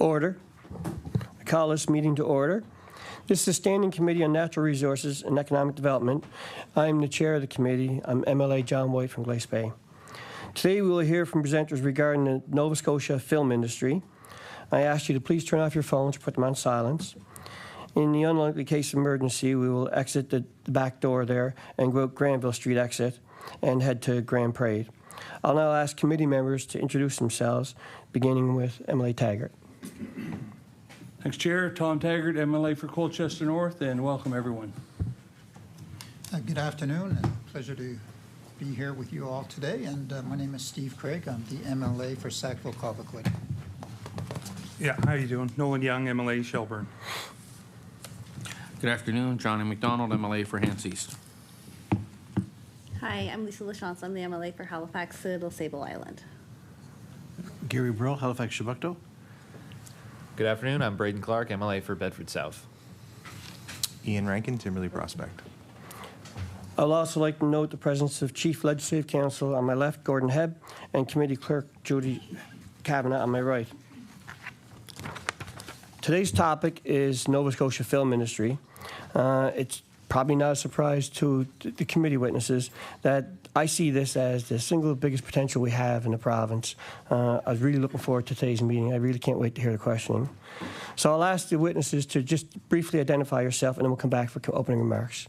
Order. I call this meeting to order. This is the Standing Committee on Natural Resources and Economic Development. I'm the chair of the committee. I'm MLA John White from Glace Bay. Today we will hear from presenters regarding the Nova Scotia film industry. I ask you to please turn off your phones or put them on silence. In the unlikely case of emergency, we will exit the back door there and go out Granville Street exit and head to Grand Parade. I'll now ask committee members to introduce themselves, beginning with MLA Taggart. Thanks, Chair. Tom Taggart, MLA for Colchester North, and welcome everyone. Good afternoon, and pleasure to be here with you all today. And my name is Steve Craig. I'm the MLA for Sackville-Cobequid. Yeah, how you doing? Nolan Young, MLA Shelburne. Good afternoon, Johnny McDonald, MLA for Hants East. Hi, I'm Lisa Lachance. I'm the MLA for Halifax, Citadel, Sable Island. Gary Burrell, Halifax, Chebucto. Good afternoon, I'm Braden Clark, MLA for Bedford South. Ian Rankin, Timberley Prospect. I'll also like to note the presence of Chief Legislative Counsel on my left, Gordon Hebb, and Committee Clerk Judy Kavanagh on my right. Today's topic is Nova Scotia film industry. It's probably not a surprise to the committee witnesses that I see this as the single biggest potential we have in the province. I was really looking forward to today's meeting. I really can't wait to hear the questioning. So I'll ask the witnesses to just briefly identify yourself, and then we'll come back for opening remarks.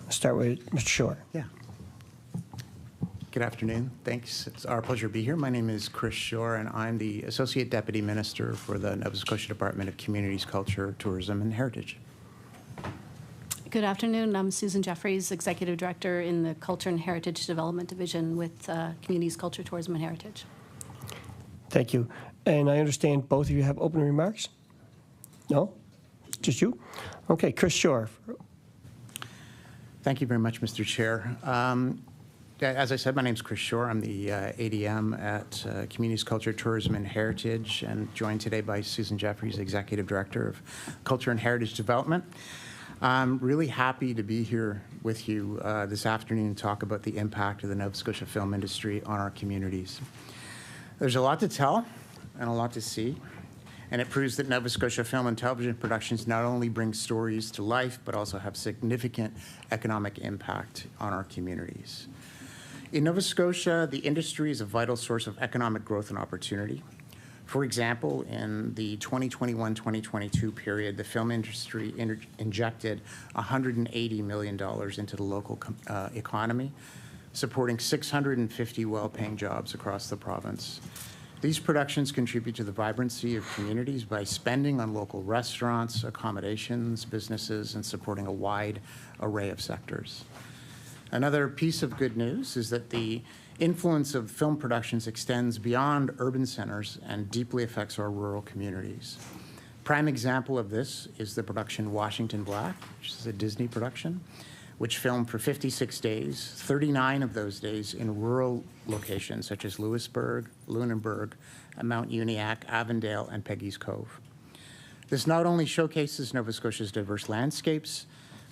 I'll start with Mr. Shore. Yeah. Good afternoon. Thanks. It's our pleasure to be here. My name is Chris Shore, and I'm the Associate Deputy Minister for the Nova Scotia Department of Communities, Culture, Tourism, and Heritage. Good afternoon. I'm Susan Jeffries, Executive Director in the Culture and Heritage Development Division with Communities, Culture, Tourism, and Heritage. Thank you. And I understand both of you have opening remarks? No? Just you? Okay, Chris Shore. Thank you very much, Mr. Chair. As I said, my name is Chris Shore. I'm the ADM at Communities, Culture, Tourism, and Heritage, and joined today by Susan Jeffries, Executive Director of Culture and Heritage Development. I'm really happy to be here with you this afternoon to talk about the impact of the Nova Scotia film industry on our communities. There's a lot to tell and a lot to see, and it proves that Nova Scotia film and television productions not only bring stories to life, but also have significant economic impact on our communities. In Nova Scotia, the industry is a vital source of economic growth and opportunity. For example, in the 2021-2022 period, the film industry injected $180 million into the local economy, supporting 650 well-paying jobs across the province. These productions contribute to the vibrancy of communities by spending on local restaurants, accommodations, businesses, and supporting a wide array of sectors. Another piece of good news is that the influence of film productions extends beyond urban centers and deeply affects our rural communities. Prime example of this is the production Washington Black, which is a Disney production, which filmed for 56 days, 39 of those days in rural locations such as Lewisburg, Lunenburg, Mount Uniacke, Avondale, and Peggy's Cove. This not only showcases Nova Scotia's diverse landscapes,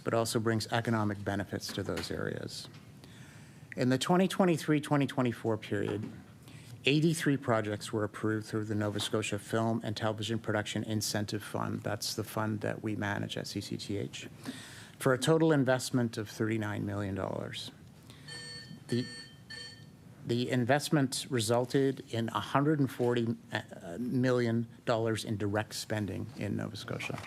but also brings economic benefits to those areas. In the 2023-2024 period, 83 projects were approved through the Nova Scotia Film and Television Production Incentive Fund. That's the fund that we manage at CCTH, for a total investment of $39 million. The investment resulted in $140 million in direct spending in Nova Scotia.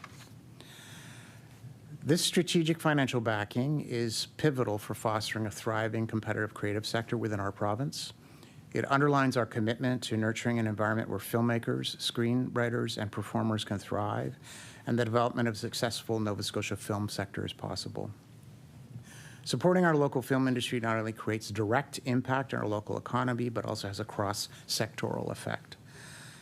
This strategic financial backing is pivotal for fostering a thriving, competitive creative sector within our province. It underlines our commitment to nurturing an environment where filmmakers, screenwriters, and performers can thrive, and the development of a successful Nova Scotia film sector is possible. Supporting our local film industry not only creates direct impact on our local economy, but also has a cross-sectoral effect.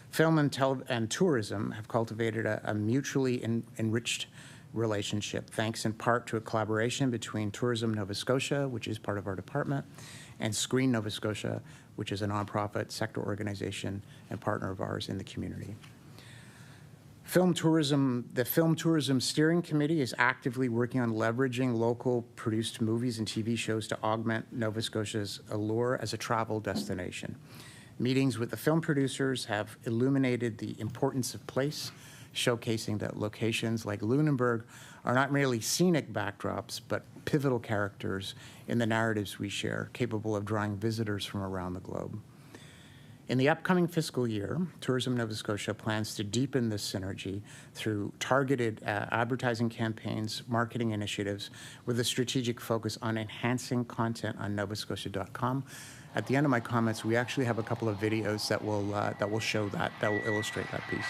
Film and tourism have cultivated a mutually enriched relationship, thanks in part to a collaboration between Tourism Nova Scotia, which is part of our department, and Screen Nova Scotia, which is a nonprofit sector organization and partner of ours in the community. The Film Tourism Steering Committee is actively working on leveraging local produced movies and TV shows to augment Nova Scotia's allure as a travel destination. Meetings with the film producers have illuminated the importance of place, showcasing that locations like Lunenburg are not merely scenic backdrops, but pivotal characters in the narratives we share, capable of drawing visitors from around the globe. In the upcoming fiscal year, Tourism Nova Scotia plans to deepen this synergy through targeted advertising campaigns, marketing initiatives, with a strategic focus on enhancing content on novascotia.com. At the end of my comments, we actually have a couple of videos that will show that will illustrate that piece.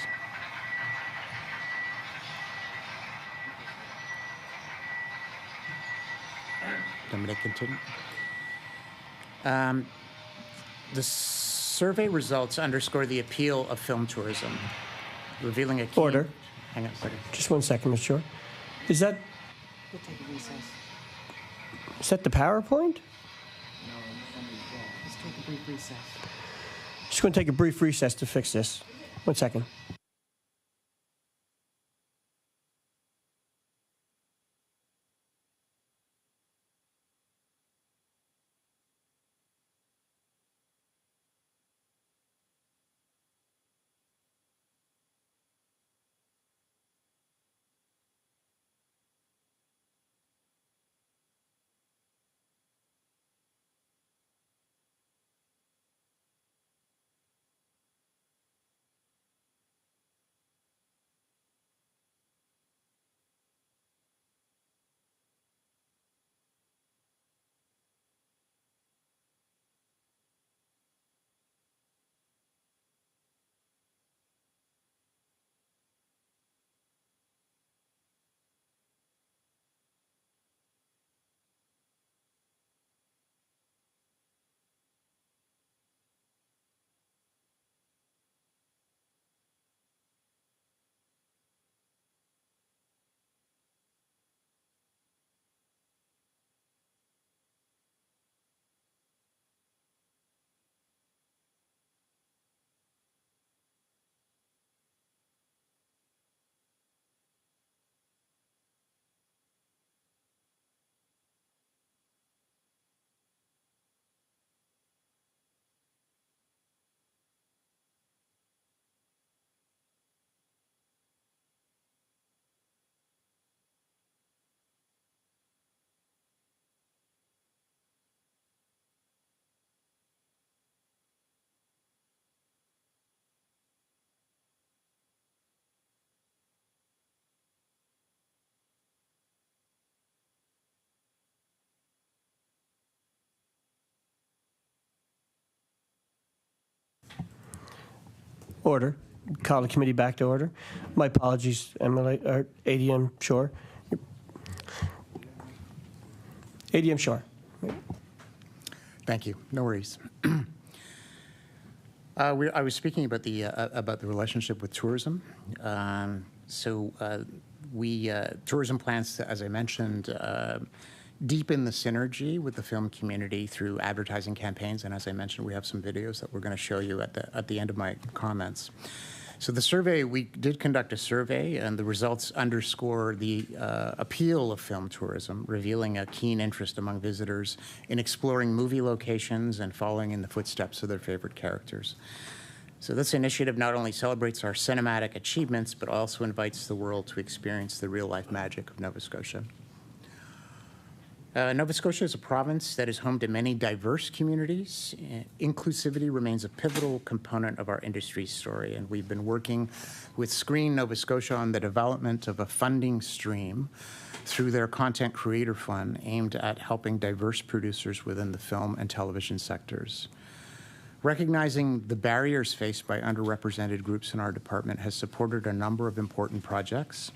I'm going to continue. The survey results underscore the appeal of film tourism, revealing a key... Order. Hang on a second. Just 1 second, Mr. Chair. Is that We'll take a recess. the PowerPoint? Let's take a brief recess. Just going to take a brief recess to fix this. 1 second. Order. Call the committee back to order. My apologies, MLA, or ADM Shore. ADM Shore. Thank you. No worries. I was speaking about the relationship with tourism. Tourism plans to, as I mentioned, deepen the synergy with the film community through advertising campaigns. And as I mentioned, we have some videos that we're going to show you at the end of my comments. So the survey, we did conduct a survey, and the results underscore the appeal of film tourism, revealing a keen interest among visitors in exploring movie locations and following in the footsteps of their favorite characters. So this initiative not only celebrates our cinematic achievements, but also invites the world to experience the real-life magic of Nova Scotia. Nova Scotia is a province that is home to many diverse communities. Inclusivity remains a pivotal component of our industry's story, and we've been working with Screen Nova Scotia on the development of a funding stream through their Content Creator Fund aimed at helping diverse producers within the film and television sectors. Recognizing the barriers faced by underrepresented groups in our department has supported a number of important projects,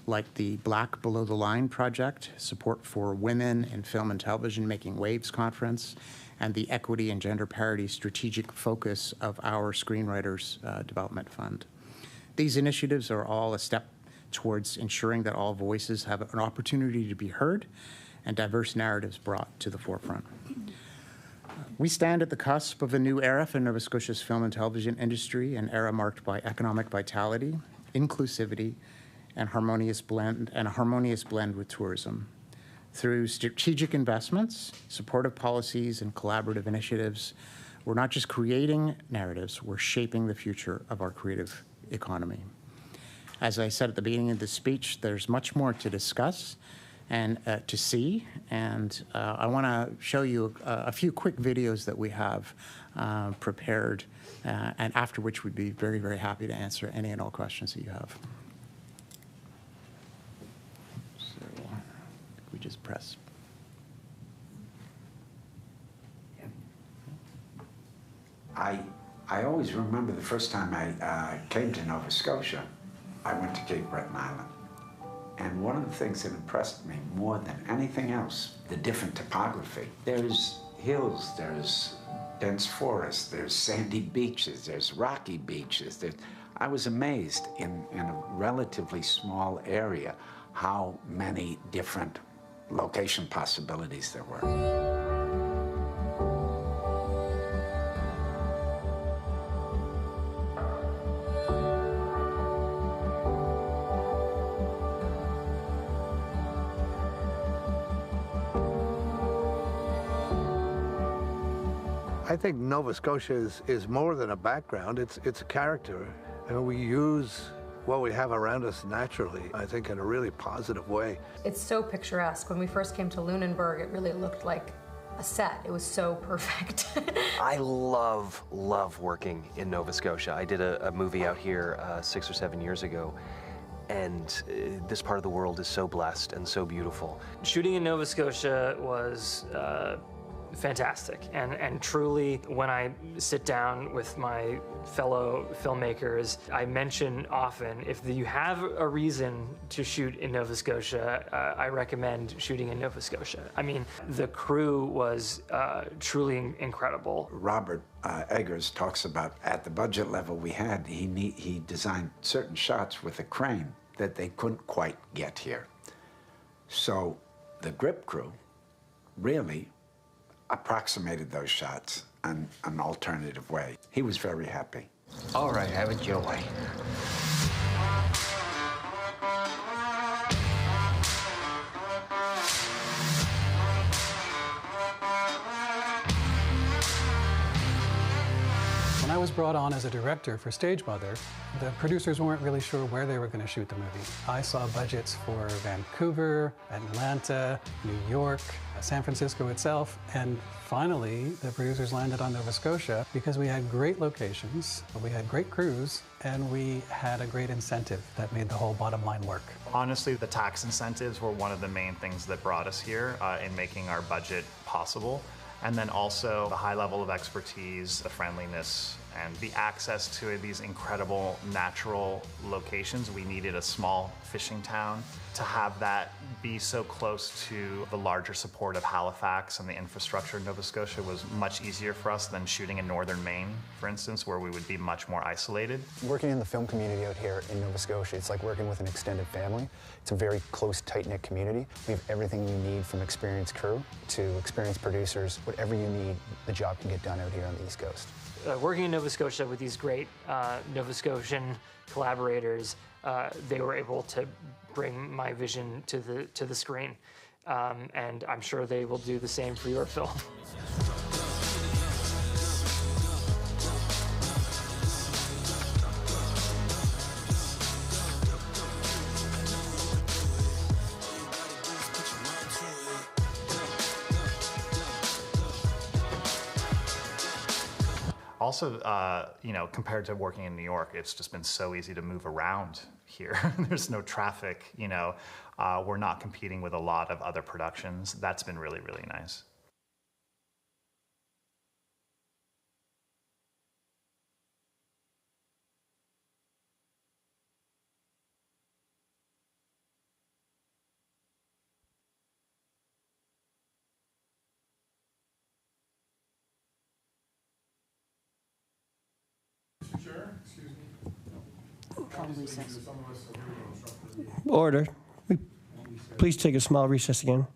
like the Black Below the Line project, support for women in film and television making waves conference, and the equity and gender parity strategic focus of our Screenwriters Development Fund. These initiatives are all a step towards ensuring that all voices have an opportunity to be heard and diverse narratives brought to the forefront. We stand at the cusp of a new era for Nova Scotia's film and television industry, an era marked by economic vitality, inclusivity, and a harmonious blend with tourism. Through strategic investments, supportive policies, and collaborative initiatives, We're not just creating narratives, we're shaping the future of our creative economy. As I said at the beginning of the speech, there's much more to discuss and to see, and I want to show you a few quick videos that we have prepared, and after which we'd be very, very happy to answer any and all questions that you have. So we just press. I always remember the first time I came to Nova Scotia. I went to Cape Breton Island. And one of the things that impressed me more than anything else, the different topography. There's hills, there's dense forest, there's sandy beaches, there's rocky beaches. I was amazed in a relatively small area how many different location possibilities there were. I think Nova Scotia is more than a background, it's a character. And we use what we have around us naturally, I think in a really positive way. It's so picturesque. When we first came to Lunenburg, it really looked like a set. It was so perfect. I love working in Nova Scotia. I did a movie out here 6 or 7 years ago, and this part of the world is so blessed and so beautiful. Shooting in Nova Scotia was fantastic, and truly, when I sit down with my fellow filmmakers, I mention often, if you have a reason to shoot in Nova Scotia, I recommend shooting in Nova Scotia. I mean, the crew was truly incredible. Robert Eggers talks about, at the budget level we had, he designed certain shots with a crane that they couldn't quite get here. So the grip crew really approximated those shots in an alternative way. He was very happy. All right, have it your way. When I was brought on as a director for Stage Mother, the producers weren't really sure where they were going to shoot the movie. I saw budgets for Vancouver, Atlanta, New York, San Francisco itself, and finally the producers landed on Nova Scotia because we had great locations, we had great crews, and we had a great incentive that made the whole bottom line work. Honestly, the tax incentives were one of the main things that brought us here in making our budget possible. And then also the high level of expertise, the friendliness, and the access to these incredible natural locations. We needed a small fishing town. To have that be so close to the larger support of Halifax and the infrastructure in Nova Scotia was much easier for us than shooting in northern Maine, for instance, where we would be much more isolated. Working in the film community out here in Nova Scotia, it's like working with an extended family. It's a very close, tight-knit community. We have everything you need, from experienced crew to experienced producers. Whatever you need, the job can get done out here on the East Coast. Working in Nova Scotia with these great Nova Scotian collaborators, they were able to bring my vision to the screen, and I'm sure they will do the same for your film. Also, you know, compared to working in New York, it's just been so easy to move around here. There's no traffic, you know. We're not competing with a lot of other productions. That's been really, really nice. Order. Please take a small recess again.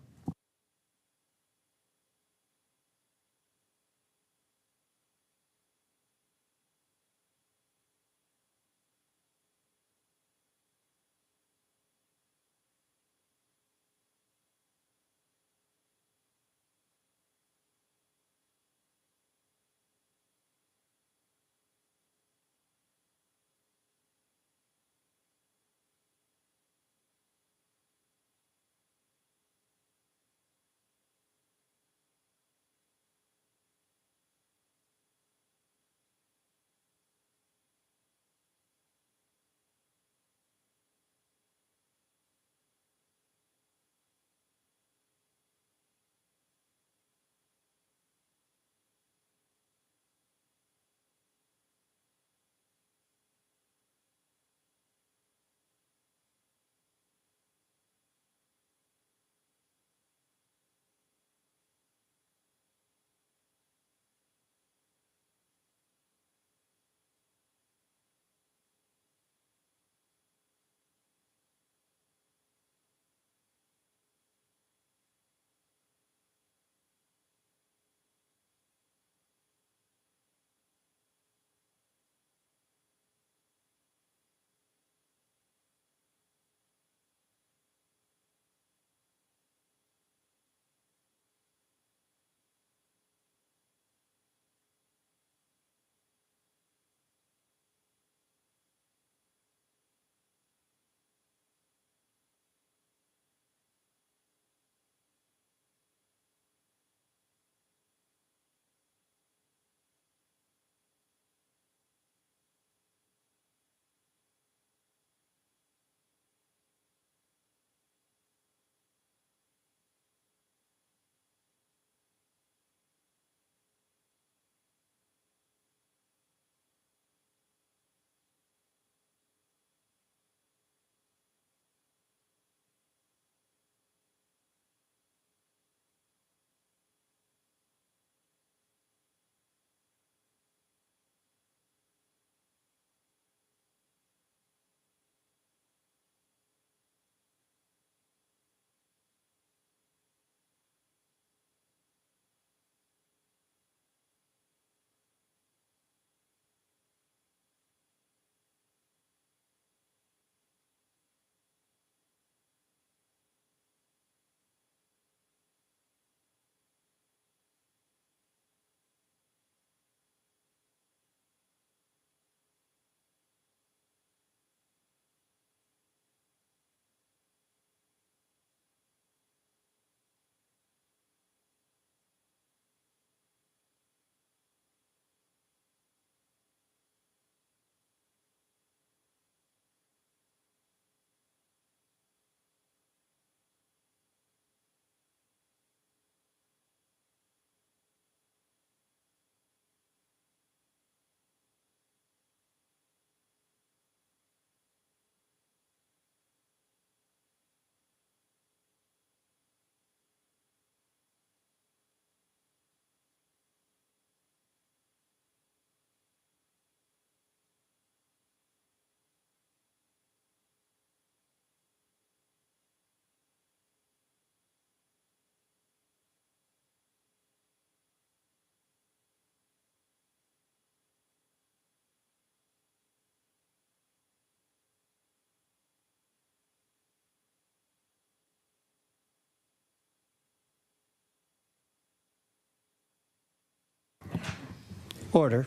order.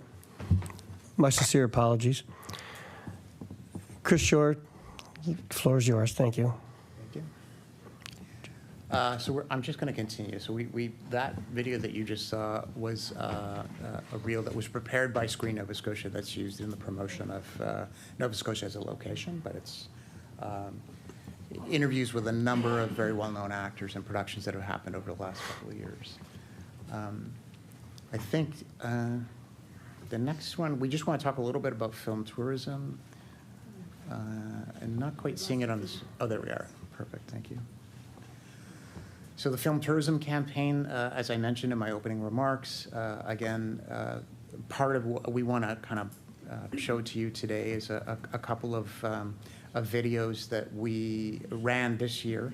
My sincere apologies. Chris Short, the floor is yours. Thank you. I'm just going to continue. So that video that you just saw was a reel that was prepared by Screen Nova Scotia that's used in the promotion of Nova Scotia as a location, but it's interviews with a number of very well-known actors and productions that have happened over the last couple of years. I think the next one, we just want to talk a little bit about film tourism. I'm not quite seeing it on this. Oh, there we are. Perfect. Thank you. So the film tourism campaign, as I mentioned in my opening remarks, again, part of what we want to kind of show to you today is a couple of videos that we ran this year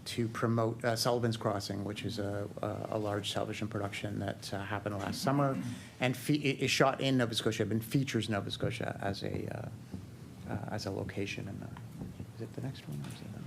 to promote Sullivan's Crossing, which is a large television production that happened last summer, and it is shot in Nova Scotia, but features Nova Scotia as a location. And is it the next one? Or is it that one?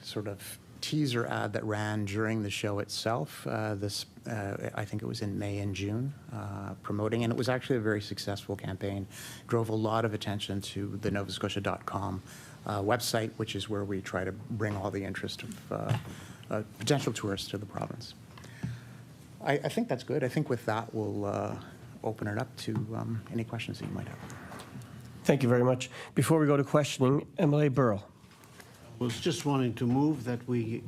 Sort of teaser ad that ran during the show itself. I think it was in May and June, promoting, and it was actually a very successful campaign. Drove a lot of attention to the novascotia.com website, which is where we try to bring all the interest of potential tourists to the province. I think that's good. I think with that, we'll open it up to any questions that you might have. Thank you very much. Before we go to questioning, MLA Burrell. Was just wanting to move that we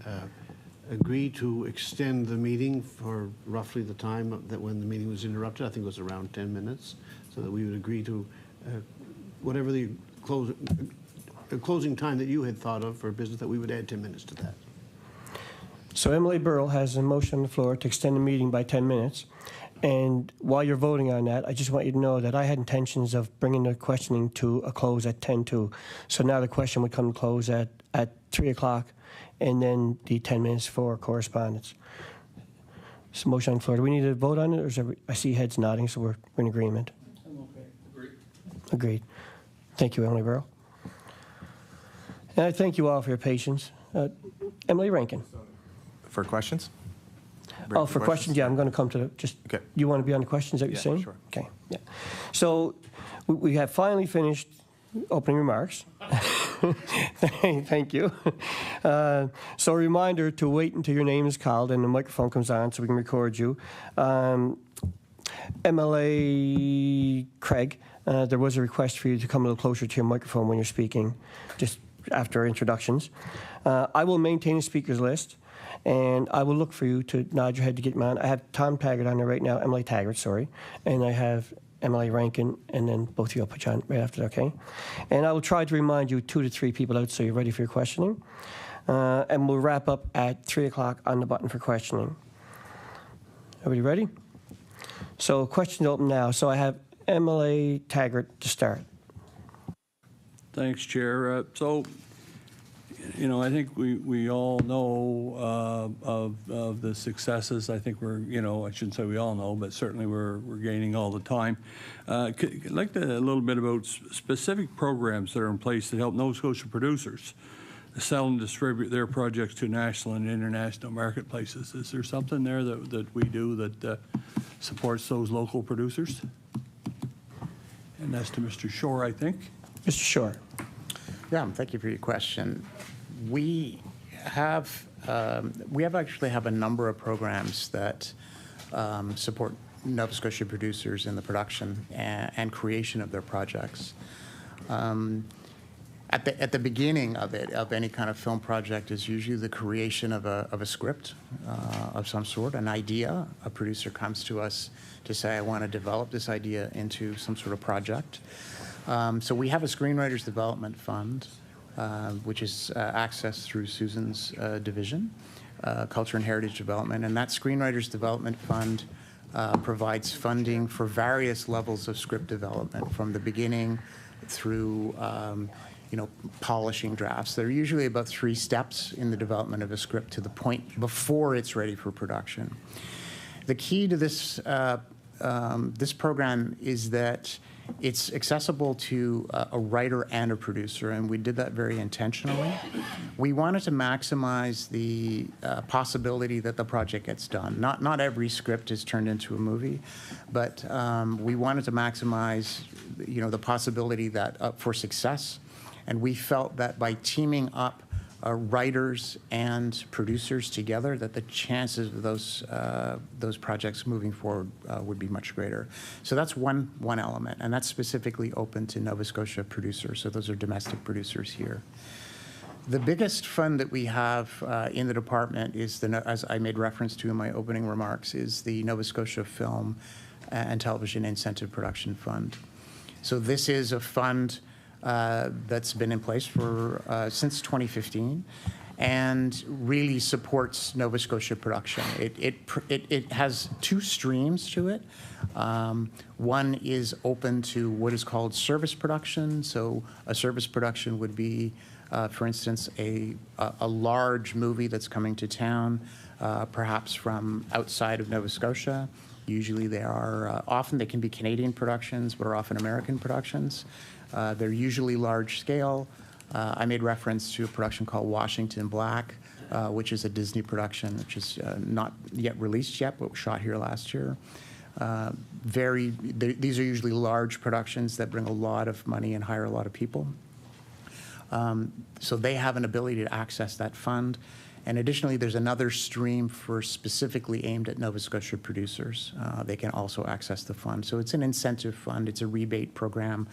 agree to extend the meeting for roughly the time that when the meeting was interrupted. I think it was around 10 minutes, so that we would agree to whatever the closing time that you had thought of for business, that we would add 10 minutes to that. So MLA Burrell has a motion on the floor to extend the meeting by 10 minutes. And while you're voting on that, I just want you to know that I had intentions of bringing the questioning to a close at 10:02. So now the question would come to close at 3 o'clock, and then the 10 minutes for correspondence. So motion on the floor. Do we need to vote on it, or is I see heads nodding, so we're in agreement? I'm okay. Agreed. Agreed. Thank you, Emily Burrell. And I thank you all for your patience. Emily Rankin. For questions? Oh, for questions, yeah, I'm going to come to the, okay. You want to be on the questions that you're saying? Sure. Okay, yeah. So we have finally finished opening remarks. Thank you. So a reminder to wait until your name is called and the microphone comes on so we can record you. MLA Craig, there was a request for you to come a little closer to your microphone when you're speaking, just after introductions. I will maintain a speakers list. And I will look for you to nod your head to get me on. I have Tom Taggart on there right now, Emily Taggart, sorry. And I have Emily Rankin, and then both of you I'll put you on right after that, okay? And I will try to remind you 2 to 3 people out so you're ready for your questioning. And we'll wrap up at 3 o'clock on the button for questioning. Everybody ready? So questions open now. So I have Emily Taggart to start. Thanks, Chair. You know, I think we all know of the successes. I think we're, you know, I shouldn't say we all know, but certainly we're gaining all the time. I'd like to a little bit about specific programs that are in place that help Nova Scotia producers sell and distribute their projects to national and international marketplaces. Is there something there that we do that supports those local producers? And that's to Mr. Shore, I think. Mr. Shore. Yeah, thank you for your question. We actually have a number of programs that support Nova Scotia producers in the production and creation of their projects. At the beginning of any kind of film project is usually the creation of a script of some sort, an idea. A producer comes to us to say, I want to develop this idea into some sort of project. So we have a Screenwriters Development Fund, which is accessed through Susan's division, Culture and Heritage Development. And that Screenwriters Development Fund provides funding for various levels of script development, from the beginning through polishing drafts. There are usually about 3 steps in the development of a script to the point before it's ready for production. The key to this this program is that it's accessible to a writer and a producer, and we did that very intentionally. We wanted to maximize the possibility that the project gets done. Not every script is turned into a movie, but we wanted to maximize, the possibility that for success. And we felt that by teaming up writers and producers together, that the chances of those projects moving forward would be much greater. So that's one element, and that's specifically open to Nova Scotia producers. So those are domestic producers here. The biggest fund that we have in the department is, as I made reference to in my opening remarks, is the Nova Scotia Film and Television Incentive Production Fund. So this is a fund that's been in place for since 2015, and really supports Nova Scotia production. It has 2 streams to it. One is open to what is called service production. So a service production would be, for instance, a large movie that's coming to town, perhaps from outside of Nova Scotia. Usually they are, often they can be Canadian productions, but are often American productions. They're usually large scale. I made reference to a production called Washington Black, which is a Disney production, which is not yet released yet, but was shot here last year. These are usually large productions that bring a lot of money and hire a lot of people. So they have an ability to access that fund. And additionally, there's another stream for specifically aimed at Nova Scotia producers. They can also access the fund. So it's an incentive fund. It's a rebate program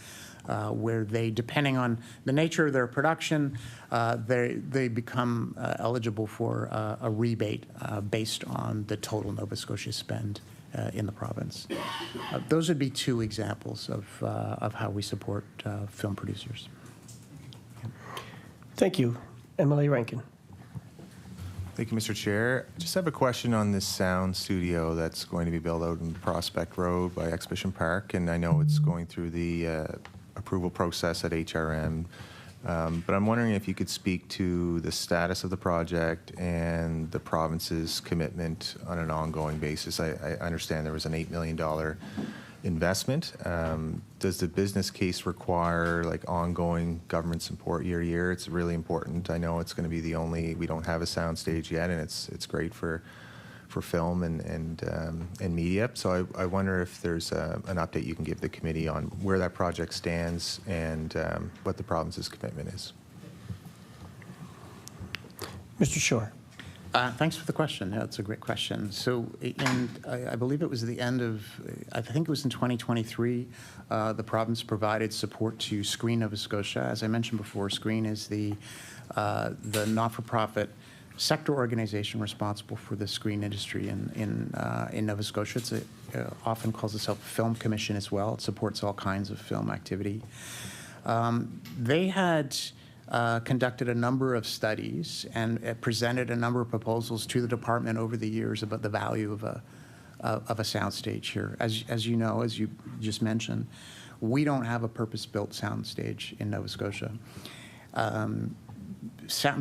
where they, depending on the nature of their production, they become eligible for a rebate based on the total Nova Scotia spend in the province. Those would be 2 examples of how we support film producers. Thank you. MLA Rankin. Thank you, Mr. Chair. Just have a question on this sound studio that's going to be built out in Prospect Road by Exhibition Park, and I know it's going through the approval process at HRM, but I'm wondering if you could speak to the status of the project and the province's commitment on an ongoing basis. I understand there was an $8 million investment. Does the business case require ongoing government support year to year? It's really important. I know it's going to be we don't have a sound stage yet, and it's great for film and media. So I wonder if there's an update you can give the committee on where that project stands and what the province's commitment is. Mr. Shore. Thanks for the question. Yeah, that's a great question. So, I believe it was the end of, I think it was in 2023, the province provided support to Screen Nova Scotia. As I mentioned before, Screen is the not-for-profit sector organization responsible for the screen industry in Nova Scotia. It's often calls itself a film commission as well. It supports all kinds of film activity. They had conducted a number of studies and presented a number of proposals to the department over the years about the value of a soundstage here. As you know, as you just mentioned, we don't have a purpose-built soundstage in Nova Scotia.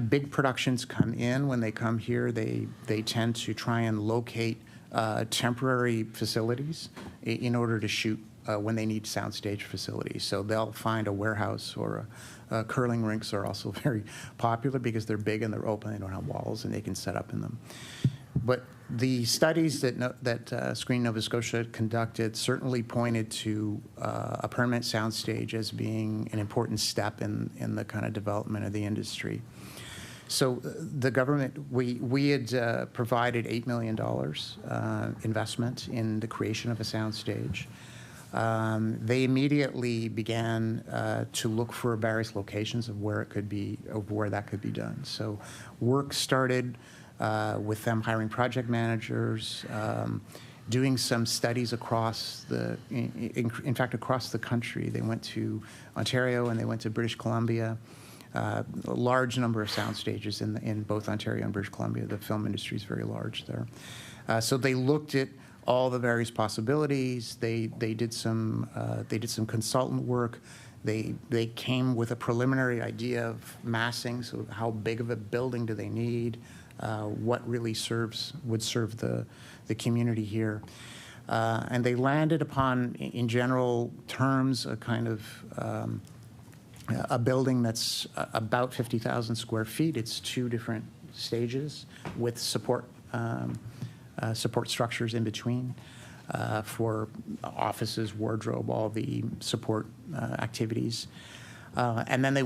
Big productions come in. When they come here, they tend to try and locate temporary facilities in order to shoot when they need soundstage facilities. So they'll find a warehouse, or curling rinks are also very popular because they're big and they're open. They don't have walls and they can set up in them. But the studies that Screen Nova Scotia conducted certainly pointed to a permanent soundstage as being an important step in the kind of development of the industry. So the government, we had provided $8 million investment in the creation of a soundstage. They immediately began to look for various locations of where it could be, of where that could be done. So work started with them hiring project managers, doing some studies across in fact, across the country. They went to Ontario and they went to British Columbia. A large number of sound stages in both Ontario and British Columbia. The film industry is very large there. So they looked at all the various possibilities. They did some consultant work. They came with a preliminary idea of massing. So how big of a building do they need? What really would serve the community here? And they landed upon, in general terms, a kind of a building that's about 50,000 square feet. It's 2 different stages with support structures in between for offices, wardrobe, all the support activities. And then they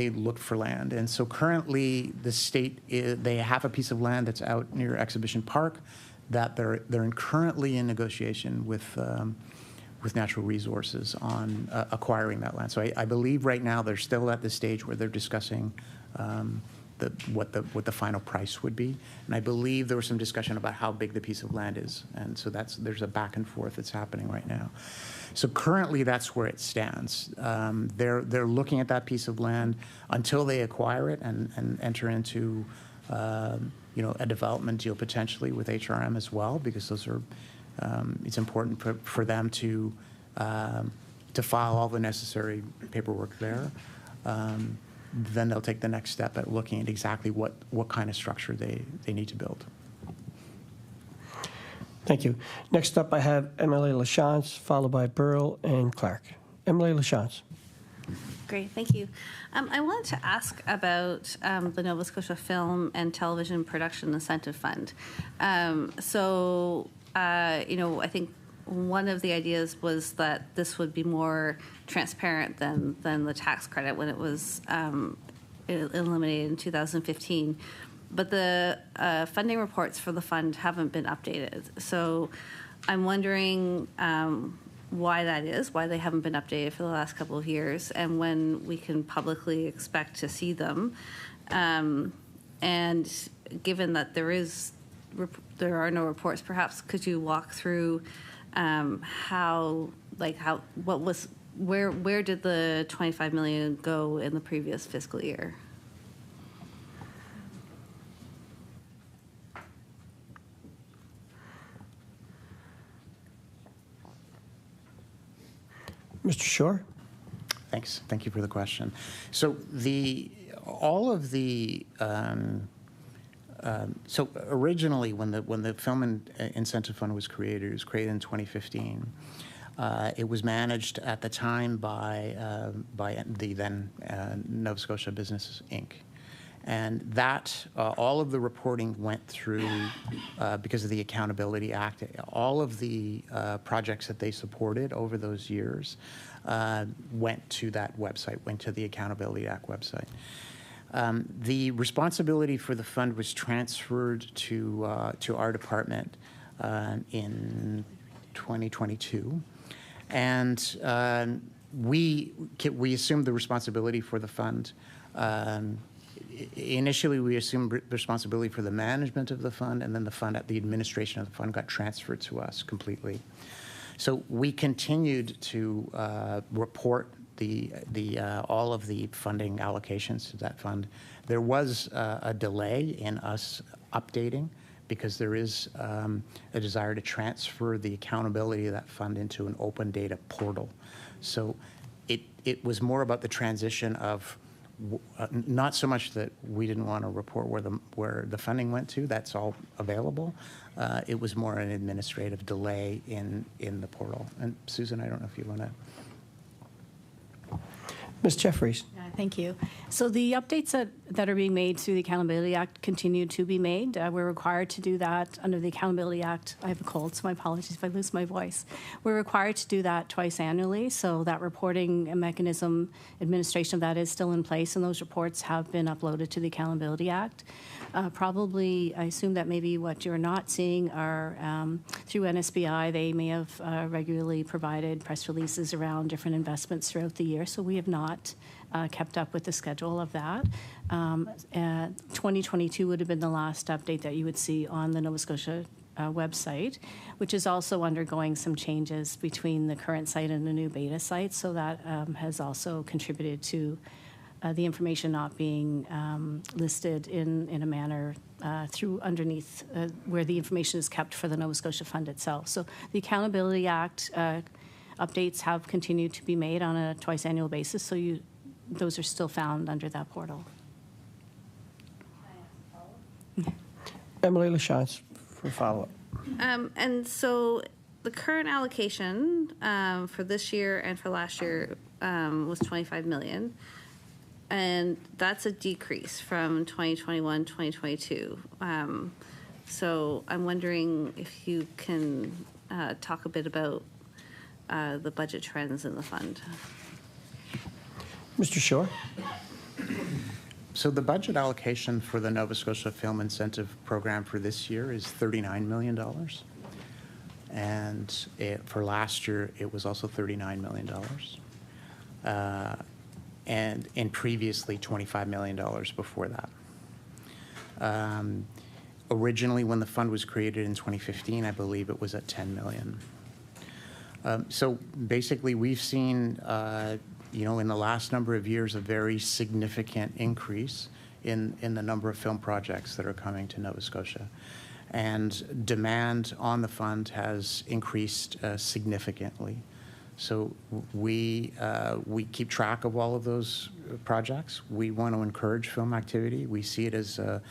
looked for land. And so currently the state, they have a piece of land that's out near Exhibition Park that they're currently in negotiation with Natural Resources on acquiring that land. So I believe right now they're still at the stage where they're discussing what the final price would be. And I believe there was some discussion about how big the piece of land is. And so there's a back and forth that's happening right now. So currently that's where it stands. They're looking at that piece of land until they acquire it and enter into a development deal potentially with HRM as well, because those are it's important for them to file all the necessary paperwork there. Then they'll take the next step at looking at exactly what kind of structure they need to build. Thank you. Next up, I have MLA LaChance, followed by Burl and Clark. MLA LaChance. Great, thank you. I wanted to ask about the Nova Scotia Film and Television Production Incentive Fund. I think one of the ideas was that this would be more transparent than the tax credit when it was eliminated in 2015. But the funding reports for the fund haven't been updated. So I'm wondering why that is, why they haven't been updated for the last couple of years, and when we can publicly expect to see them. And given that there are no reports, perhaps could you walk through where did the $25 million go in the previous fiscal year? Mr. Shore? Thanks. Thank you for the question. So so originally, when the Film Incentive Fund was created, it was created in 2015. It was managed at the time by the then Nova Scotia Business Inc. And that all of the reporting went through because of the Accountability Act. All of the projects that they supported over those years went to that website, went to the Accountability Act website. The responsibility for the fund was transferred to our department in 2022, and we assumed the responsibility for the fund. Initially, we assumed responsibility for the management of the fund, and then the administration of the fund got transferred to us completely. So we continued to report all of the funding allocations to that fund. There was a delay in us updating because there is a desire to transfer the accountability of that fund into an open data portal. So it was more about the transition of not so much that we didn't want to report where the funding went to. That's all available. It was more an administrative delay in the portal. And Susan, I don't know if you want to. Ms. Jeffries. Thank you. So the updates that are being made through the Accountability Act continue to be made. We're required to do that under the Accountability Act. I have a cold, so my apologies if I lose my voice. We're required to do that twice annually, so that reporting mechanism, administration of that is still in place, and those reports have been uploaded to the Accountability Act. Probably, I assume that maybe what you're not seeing are through NSBI, they may have regularly provided press releases around different investments throughout the year, so we have not kept up with the schedule of that. 2022 would have been the last update that you would see on the Nova Scotia website, which is also undergoing some changes between the current site and the new beta site. So that has also contributed to the information not being listed in a manner through underneath where the information is kept for the Nova Scotia Fund itself. So the Accountability Act updates have continued to be made on a twice annual basis, so those are still found under that portal. Emily LaChance for follow-up. And so the current allocation for this year and for last year was $25 million. And that's a decrease from 2021, 2022. So I'm wondering if you can talk a bit about the budget trends in the fund. Mr. Shore? So the budget allocation for the Nova Scotia Film Incentive Program for this year is $39 million. And for last year, it was also $39 million. And previously $25 million before that. Originally, when the fund was created in 2015, I believe it was at $10 million. So basically, we've seen, in the last number of years, a very significant increase in the number of film projects that are coming to Nova Scotia. And demand on the fund has increased significantly. So we keep track of all of those projects. We want to encourage film activity. We see it as a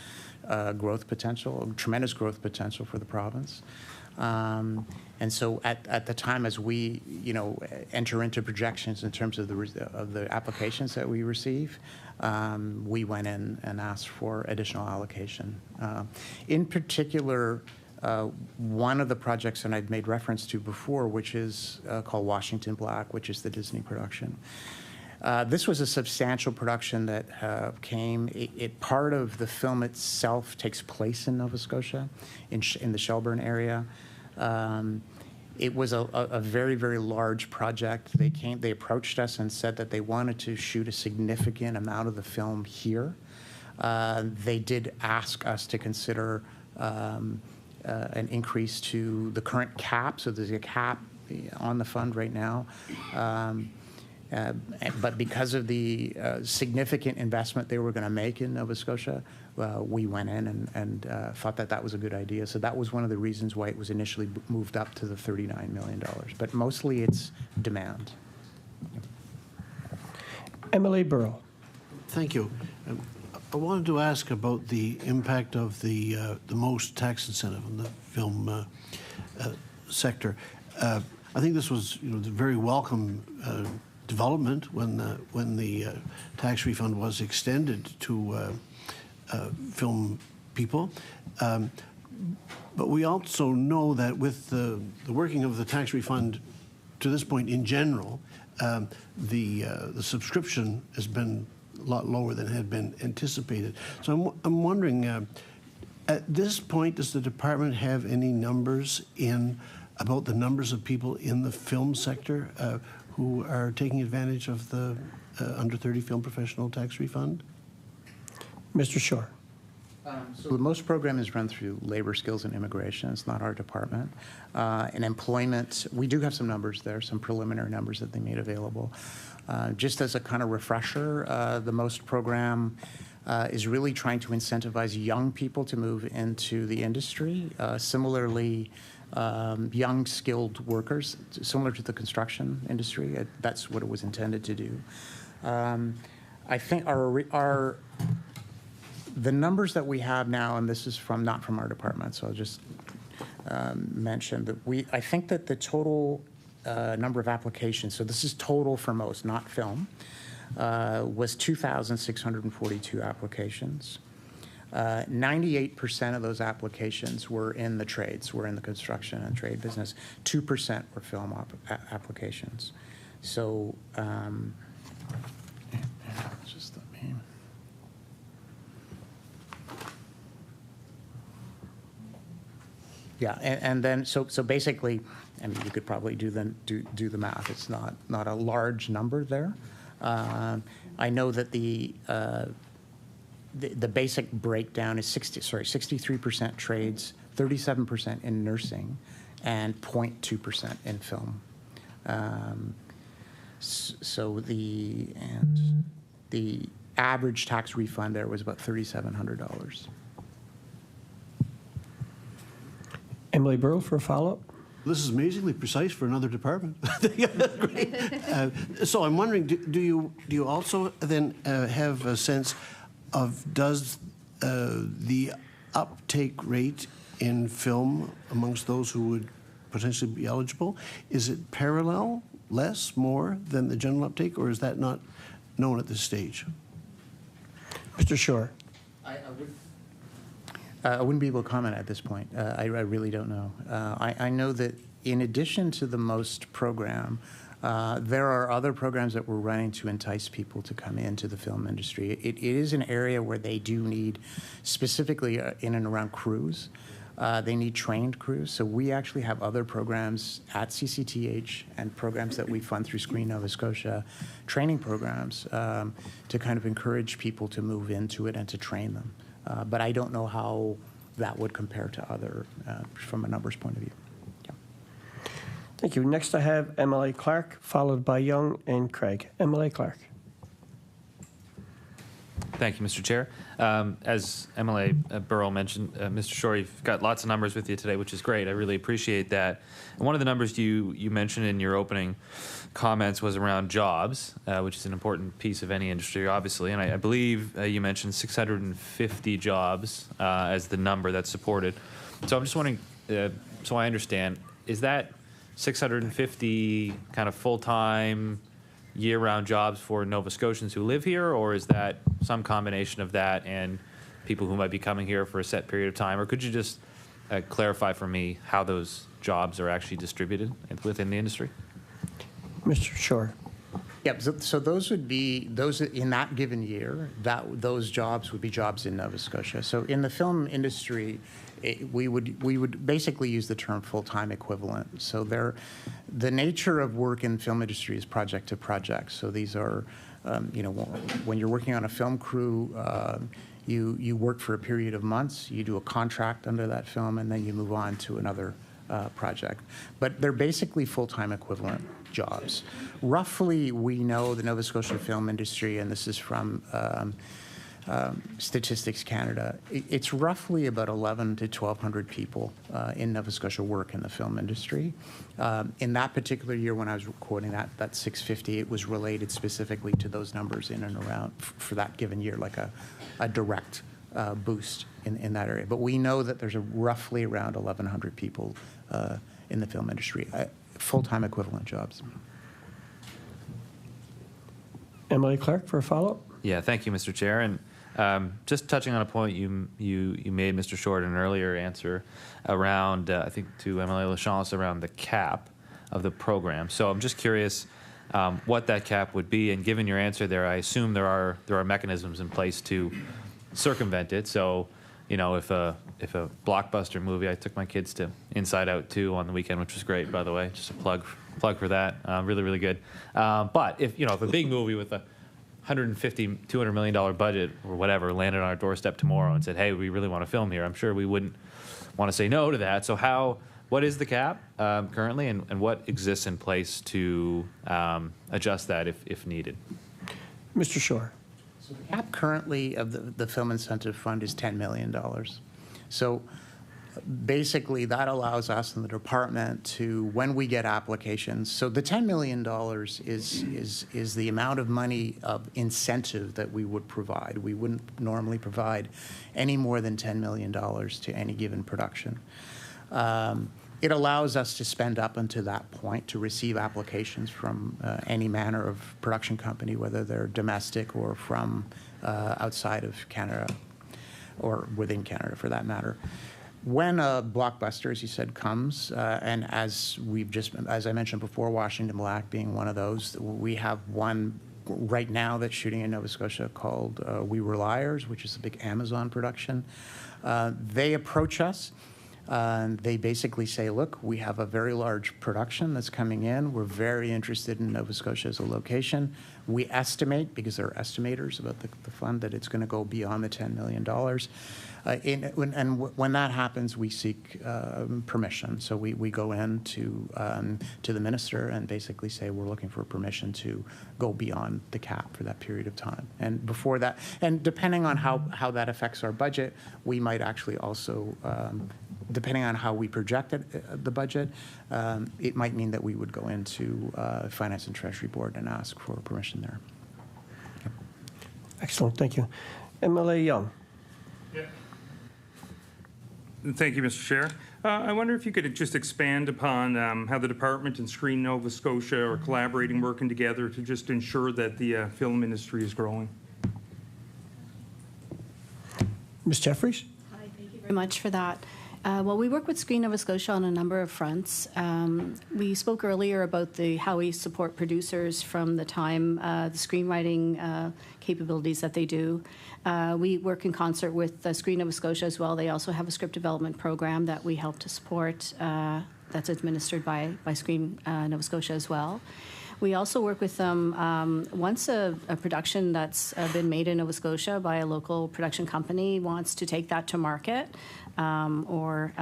growth potential, a tremendous growth potential for the province. And so at the time as we, enter into projections in terms of the applications that we receive, we went in and asked for additional allocation. In particular, one of the projects that I'd made reference to before, which is called Washington Black, which is the Disney production. This was a substantial production that came. Part of the film itself takes place in Nova Scotia, in the Shelburne area. It was a very, very large project. They approached us and said that they wanted to shoot a significant amount of the film here. They did ask us to consider an increase to the current cap. So there's a cap on the fund right now. But because of the significant investment they were going to make in Nova Scotia, we went in and thought that was a good idea. So that was one of the reasons why it was initially moved up to the $39 million. But mostly it's demand. Emily Burrow. Thank you. I wanted to ask about the impact of the most tax incentive on the film sector. I think this was the very welcome development when the tax refund was extended to film people. But we also know that with the working of the tax refund to this point in general, the subscription has been a lot lower than had been anticipated. So I'm wondering, at this point, does the department have any numbers about the numbers of people in the film sector who are taking advantage of the under 30 film professional tax refund? Mr. Shore. So the most program is run through Labor, Skills, and Immigration. It's not our department. In employment, we do have some numbers there, some preliminary numbers that they made available. Just as a kind of refresher, the most program is really trying to incentivize young people to move into the industry. Similarly, young skilled workers, similar to the construction industry. That's what it was intended to do. I think the numbers that we have now, and this is not from our department, so I'll just mention that I think that the total number of applications, so this is total for most, not film, was 2,642 applications. 98% of those applications were in the trades, were in the construction and trade business. 2% were film applications. So, just let me. Yeah, and then so basically, I mean, you could probably do the math. It's not a large number there. I know that the basic breakdown is 63% trades, 37% in nursing, and 0.2% in film. So the average tax refund there was about $3,700. Emily Burrell for a follow-up. This is amazingly precise for another department. Great. So I'm wondering, do you also then have a sense of does the uptake rate in film amongst those who would potentially be eligible, is it parallel, less, more than the general uptake, or is that not known at this stage? Mr. Shore. I wouldn't be able to comment at this point. I really don't know. I know that in addition to the MOST program, there are other programs that we're running to entice people to come into the film industry. It is an area where they do need, specifically in and around crews, they need trained crews. So we actually have other programs at CCTH and programs that we fund through Screen Nova Scotia, training programs to kind of encourage people to move into it and to train them. But I don't know how that would compare to other, from a numbers point of view. Yeah. Thank you. Next I have MLA Clark, followed by Young and Craig. MLA Clark. Thank you, Mr. Chair. As MLA Burrell mentioned, Mr. Shore, you've got lots of numbers with you today, which is great. I really appreciate that. And one of the numbers you mentioned in your opening comments was around jobs, which is an important piece of any industry, obviously. And I believe you mentioned 650 jobs as the number that's supported. So I'm just wondering, so I understand, is that 650 kind of full-time, year-round jobs for Nova Scotians who live here, or is that some combination of that and people who might be coming here for a set period of time? Or could you just clarify for me how those jobs are actually distributed within the industry? Mr. Shore. Yeah, so those would be, those in that given year, those jobs would be jobs in Nova Scotia. So in the film industry, we would basically use the term full-time equivalent. So the nature of work in film industry is project to project. So these are, you know, when you're working on a film crew, you work for a period of months, you do a contract under that film, and then you move on to another project. But they're basically full-time equivalent jobs. Roughly, we know the Nova Scotia film industry, and this is from Statistics Canada, it's roughly about 1,100 to 1,200 people in Nova Scotia work in the film industry. In that particular year when I was quoting that 650, it was related specifically to those numbers in and around for that given year, like a direct boost in that area. But we know that there's roughly around 1,100 people in the film industry, full-time equivalent jobs. Emily Clark for a follow-up. Yeah, thank you, Mr. Chair. And just touching on a point you made, Mr. Short, in an earlier answer around, I think to MLA Lachance, around the cap of the program. So I'm just curious what that cap would be. And given your answer there, I assume there are mechanisms in place to circumvent it. So, you know, if a blockbuster movie, I took my kids to Inside Out 2 on the weekend, which was great, by the way. Just a plug for that. Really, really good. But if a big movie with a $150, $200 million budget or whatever landed on our doorstep tomorrow and said, hey, we really want to film here, I'm sure we wouldn't want to say no to that. So what is the cap currently, and what exists in place to adjust that if needed? Mr. Shore. So the cap currently of the Film Incentive Fund is $10 million. So basically, that allows us in the department to, when we get applications, so the $10 million is the amount of money of incentive that we would provide. We wouldn't normally provide any more than $10 million to any given production. It allows us to spend up until that point to receive applications from any manner of production company, whether they're domestic or from outside of Canada or within Canada for that matter. When a blockbuster, as you said, comes, and as I mentioned before, Washington Black being one of those, we have one right now that's shooting in Nova Scotia called We Were Liars, which is a big Amazon production. They approach us. They basically say, look, we have a very large production that's coming in. We're very interested in Nova Scotia as a location. We estimate, because they're estimators about the fund, that it's going to go beyond the $10 million. When that happens, we seek permission. So we go in to the minister and basically say we're looking for permission to go beyond the cap for that period of time. And before that, and depending on how that affects our budget, we might actually also, depending on how we projected the budget, it might mean that we would go into Finance and Treasury Board and ask for permission there. Okay. Excellent, thank you. MLA Young. Thank you, Mr. Chair. I wonder if you could just expand upon how the department and Screen Nova Scotia are collaborating, working together to just ensure that the film industry is growing. Ms. Jeffries? Hi, thank you very much for that. Well, we work with Screen Nova Scotia on a number of fronts. We spoke earlier about how we support producers from the time, the screenwriting capabilities that they do. We work in concert with Screen Nova Scotia as well. They also have a script development program that we help to support that's administered by Screen Nova Scotia as well. We also work with them once a production that's been made in Nova Scotia by a local production company wants to take that to market or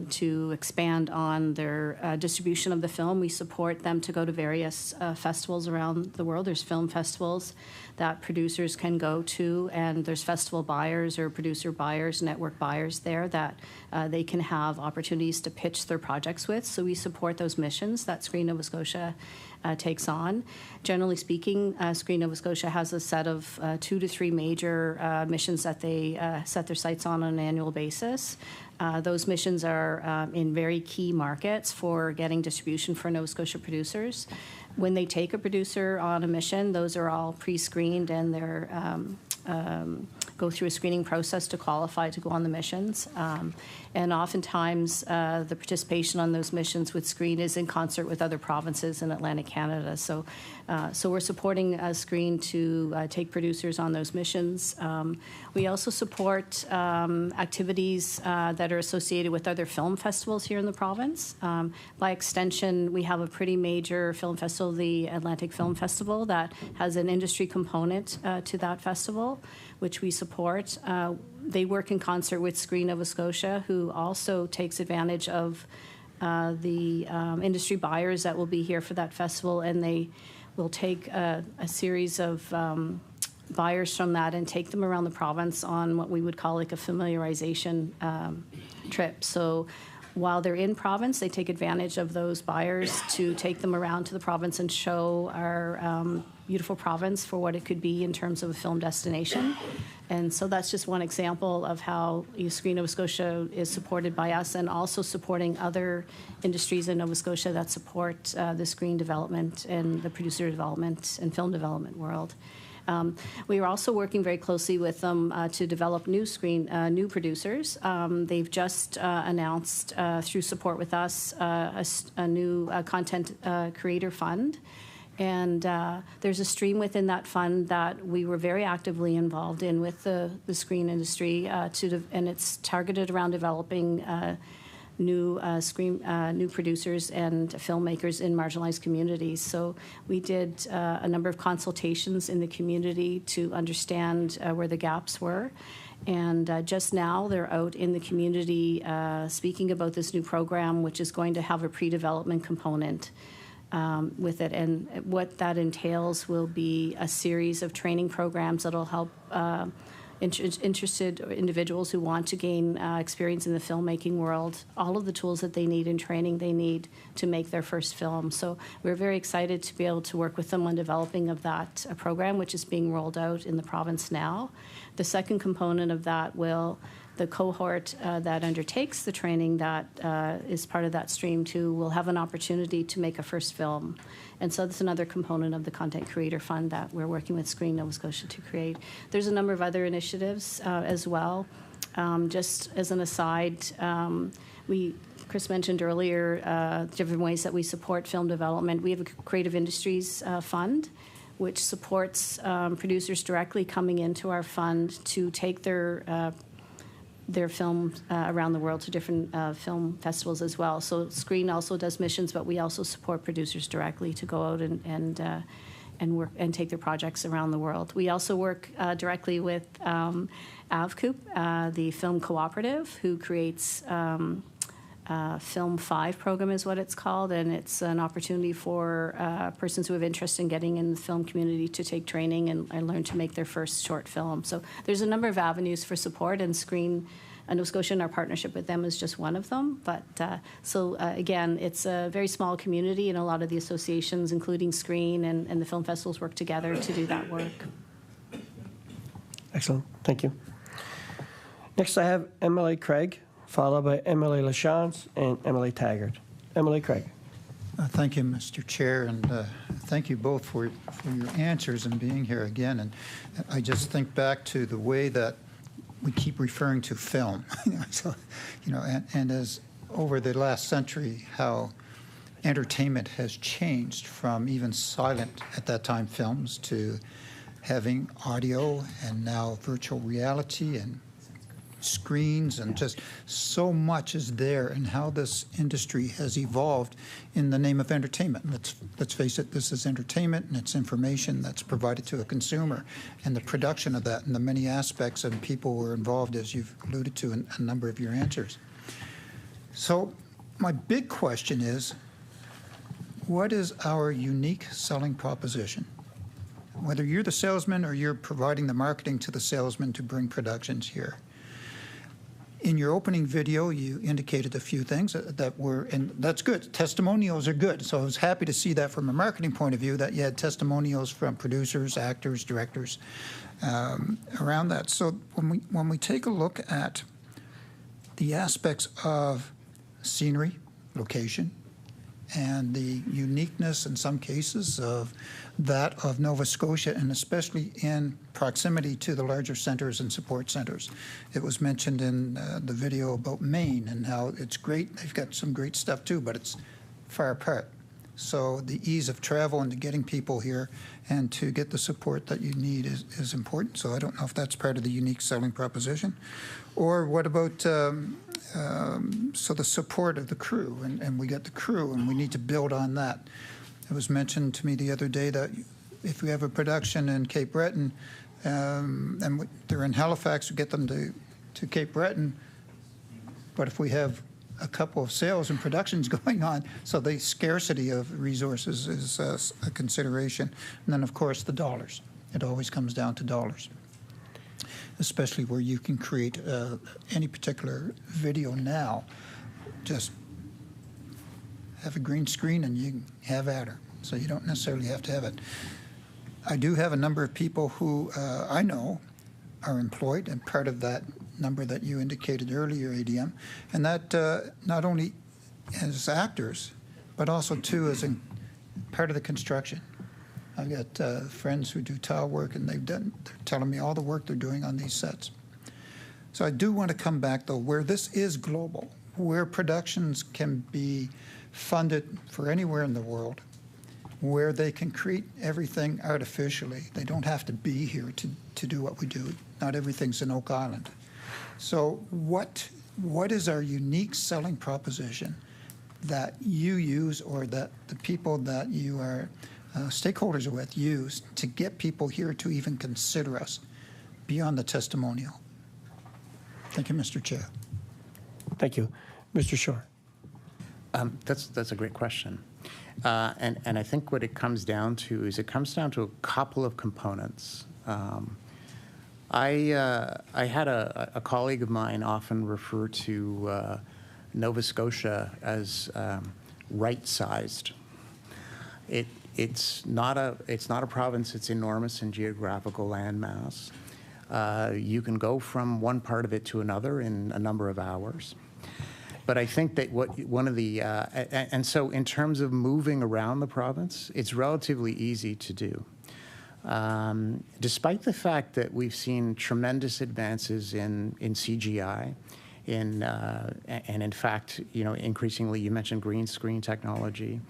to expand on their distribution of the film. We support them to go to various festivals around the world. There's film festivals that producers can go to, and there's festival buyers or producer buyers, network buyers there that they can have opportunities to pitch their projects with. So we support those missions that Screen Nova Scotia takes on. Generally speaking, Screen Nova Scotia has a set of 2 to 3 major missions that they set their sights on an annual basis. Those missions are in very key markets for getting distribution for Nova Scotia producers. When they take a producer on a mission, those are all pre-screened and they're go through a screening process to qualify to go on the missions. And oftentimes, the participation on those missions with Screen is in concert with other provinces in Atlantic Canada. So we're supporting Screen to take producers on those missions. We also support activities that are associated with other film festivals here in the province. By extension, we have a pretty major film festival, the Atlantic Film Festival, that has an industry component to that festival, which we support. They work in concert with Screen Nova Scotia, who also takes advantage of the industry buyers that will be here for that festival, and they will take a series of buyers from that and take them around the province on what we would call like a familiarization trip. So while they're in province, they take advantage of those buyers to take them around to the province and show our beautiful province for what it could be in terms of a film destination. And so that's just one example of how Screen Nova Scotia is supported by us, and also supporting other industries in Nova Scotia that support the screen development and the producer development and film development world. We are also working very closely with them to develop new producers. They've just announced through support with us a new content creator fund. And there's a stream within that fund that we were very actively involved in with the screen industry, and it's targeted around developing new producers and filmmakers in marginalized communities. So we did a number of consultations in the community to understand where the gaps were. And just now they're out in the community speaking about this new program, which is going to have a pre-development component with it. And what that entails will be a series of training programs that'll help interested individuals who want to gain experience in the filmmaking world, all of the tools that they need in training they need to make their first film. So we're very excited to be able to work with them on developing of that program, which is being rolled out in the province now. The second component of that the cohort that undertakes the training that is part of that stream too will have an opportunity to make a first film. And so that's another component of the Content Creator Fund that we're working with Screen Nova Scotia to create. There's a number of other initiatives as well. Just as an aside, Chris mentioned earlier different ways that we support film development. We have a Creative Industries Fund, which supports producers directly coming into our fund to take their their film around the world to different film festivals as well. So Screen also does missions, but we also support producers directly to go out and work and take their projects around the world. We also work directly with AVCOOP, the film cooperative, who creates Film 5 program is what it's called, and it's an opportunity for persons who have interest in getting in the film community to take training and learn to make their first short film. So there's a number of avenues for support, and Screen Nova Scotia and our partnership with them is just one of them. But again, it's a very small community, and a lot of the associations, including Screen and the film festivals, work together to do that work. Excellent. Thank you. Next, I have MLA Craig, followed by MLA LaChance and MLA Taggart. MLA Craig. Thank you, Mr. Chair, and thank you both for your answers and being here again. And I just think back to the way that we keep referring to film. So, and as over the last century, how entertainment has changed from even silent, at that time, films to having audio and now virtual reality and screens, and just so much is there, and how this industry has evolved in the name of entertainment. Let's face it, this is entertainment, and it's information that's provided to a consumer, and the production of that, and the many aspects and people who are involved, as you've alluded to in a number of your answers. So my big question is, what is our unique selling proposition? Whether you're the salesman or you're providing the marketing to the salesman to bring productions here. In your opening video, you indicated a few things that were, and that's good. Testimonials are good. So I was happy to see that from a marketing point of view, that you had testimonials from producers, actors, directors around that. So when we take a look at the aspects of scenery, location, and the uniqueness in some cases of that of Nova Scotia, and especially in proximity to the larger centers and support centers. It was mentioned in the video about Maine and how it's great. They've got some great stuff too, but it's far apart. So the ease of travel and to getting people here and to get the support that you need is important. So I don't know if that's part of the unique selling proposition. Or what about so the support of the crew, and we got the crew, and we need to build on that. It was mentioned to me the other day that if we have a production in Cape Breton, and they're in Halifax, we get them to Cape Breton, but if we have a couple of sales and productions going on, so the scarcity of resources is a consideration. And then, of course, the dollars. It always comes down to dollars, especially where you can create any particular video now. Just have a green screen and you have at her. So you don't necessarily have to have it. I do have a number of people who I know are employed, and part of that number that you indicated earlier, ADM, and that not only as actors, but also too as in part of the construction. I've got friends who do tile work, and they're telling me all the work they're doing on these sets. So I do want to come back, though, where this is global, where productions can be funded for anywhere in the world, where they can create everything artificially. They don't have to be here to do what we do. Not everything's in Oak Island. So what is our unique selling proposition that you use, or that the people that you are stakeholders with use to get people here to even consider us beyond the testimonial? Thank you, Mr. Chair. Thank you. Mr. Shore. That's a great question. And I think what it comes down to is it comes down to a couple of components. I had a colleague of mine often refer to Nova Scotia as right-sized. It's not a province. It's enormous in geographical landmass. You can go from one part of it to another in a number of hours. But I think that and so in terms of moving around the province, it's relatively easy to do. Despite the fact that we've seen tremendous advances in CGI, and in fact, increasingly, you mentioned green screen technology,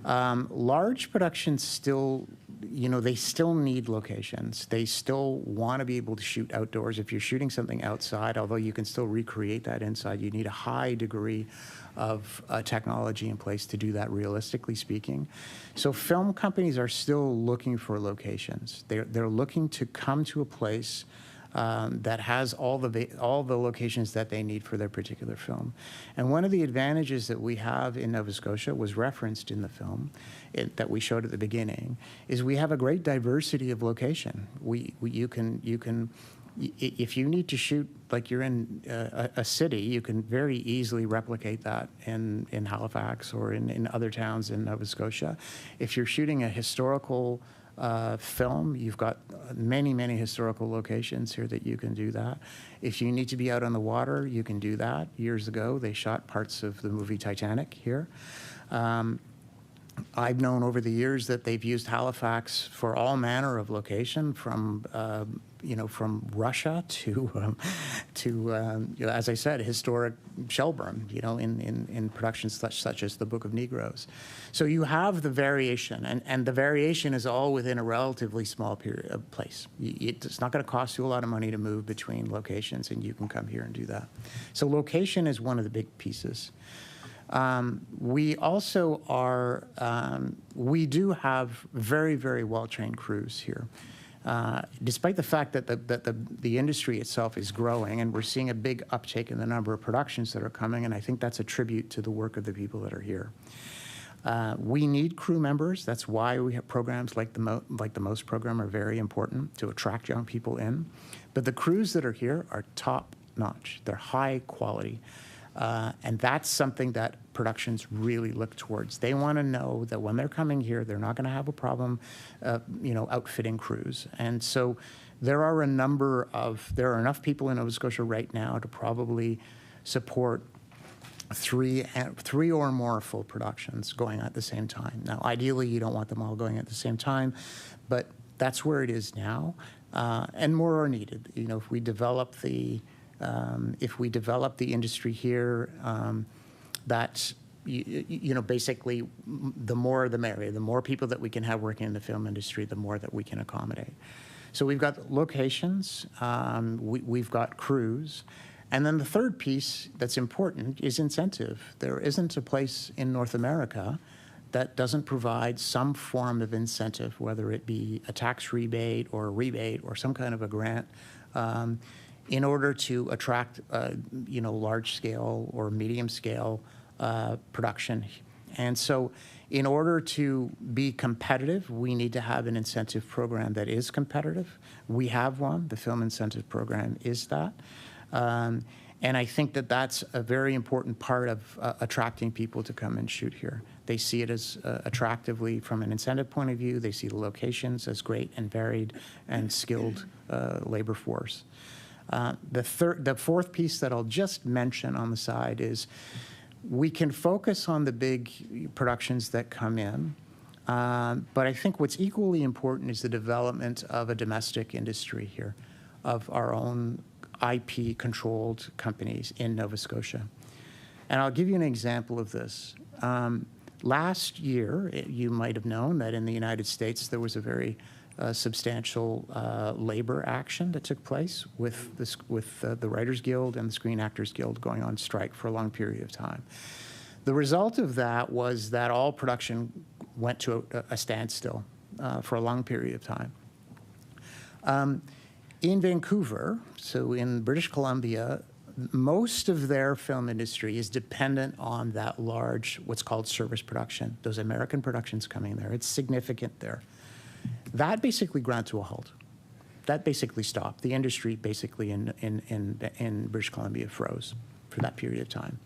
large productions still you know, they still need locations. They still want to be able to shoot outdoors. If you're shooting something outside, although you can still recreate that inside, you need a high degree of technology in place to do that, realistically speaking. So film companies are still looking for locations. They're looking to come to a place that has all the locations that they need for their particular film. And one of the advantages that we have in Nova Scotia was referenced in the film that we showed at the beginning, is we have a great diversity of location. You can if you need to shoot like you're in a city, you can very easily replicate that in Halifax or in other towns in Nova Scotia. If you're shooting a historical film, you've got many, many historical locations here that you can do that. If you need to be out on the water, you can do that. Years ago, they shot parts of the movie Titanic here. I've known over the years that they've used Halifax for all manner of location, from from Russia to as I said, historic Shelburne, in productions such as The Book of Negroes. So you have the variation, and the variation is all within a relatively small place. It's not going to cost you a lot of money to move between locations, and you can come here and do that. So location is one of the big pieces. We also are, we do have very, very well-trained crews here. Despite the fact that the industry itself is growing, and we're seeing a big uptake in the number of productions that are coming, and I think that's a tribute to the work of the people that are here. We need crew members. That's why we have programs like the MOST program are very important to attract young people in. But the crews that are here are top-notch. They're high quality. And that's something that productions really look towards. They want to know that when they're coming here, they're not going to have a problem, outfitting crews. And so there are enough people in Nova Scotia right now to probably support three or more full productions going at the same time. Now, ideally, you don't want them all going at the same time, but that's where it is now. And more are needed. If we develop the industry here, that basically the more the merrier. The more people that we can have working in the film industry, the more that we can accommodate. So we've got locations, we've got crews, and then the third piece that's important is incentive. There isn't a place in North America that doesn't provide some form of incentive, whether it be a tax rebate or some kind of a grant, in order to attract, large-scale or medium-scale production. And so in order to be competitive, we need to have an incentive program that is competitive. We have one. The Film Incentive Program is that. And I think that that's a very important part of attracting people to come and shoot here. They see it as attractively from an incentive point of view. They see the locations as great and varied and skilled labor force. The fourth piece that I'll just mention on the side is we can focus on the big productions that come in, but I think what's equally important is the development of a domestic industry here, of our own IP-controlled companies in Nova Scotia. And I'll give you an example of this. Last year, you might have known that in the United States there was a very substantial labor action that took place with the Writers Guild and the Screen Actors Guild going on strike for a long period of time. The result of that was that all production went to a standstill for a long period of time. In Vancouver, so in British Columbia, most of their film industry is dependent on that large, what's called service production, those American productions coming there. It's significant there. That basically ground to a halt. That basically stopped. The industry basically in British Columbia froze for that period of time.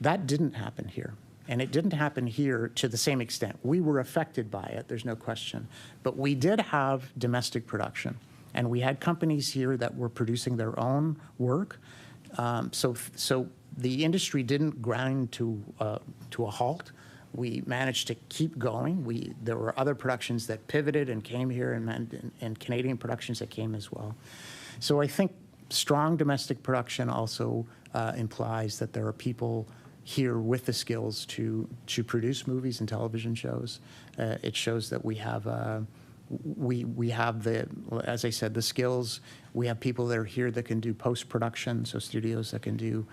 That didn't happen here. And it didn't happen here to the same extent. We were affected by it, there's no question. But we did have domestic production. And we had companies here that were producing their own work. So the industry didn't grind to a halt. We managed to keep going. There were other productions that pivoted and came here, and Canadian productions that came as well. So I think strong domestic production also implies that there are people here with the skills to produce movies and television shows. It shows that we have we have the, as I said, the skills. We have people that are here that can do post-production, so studios that can do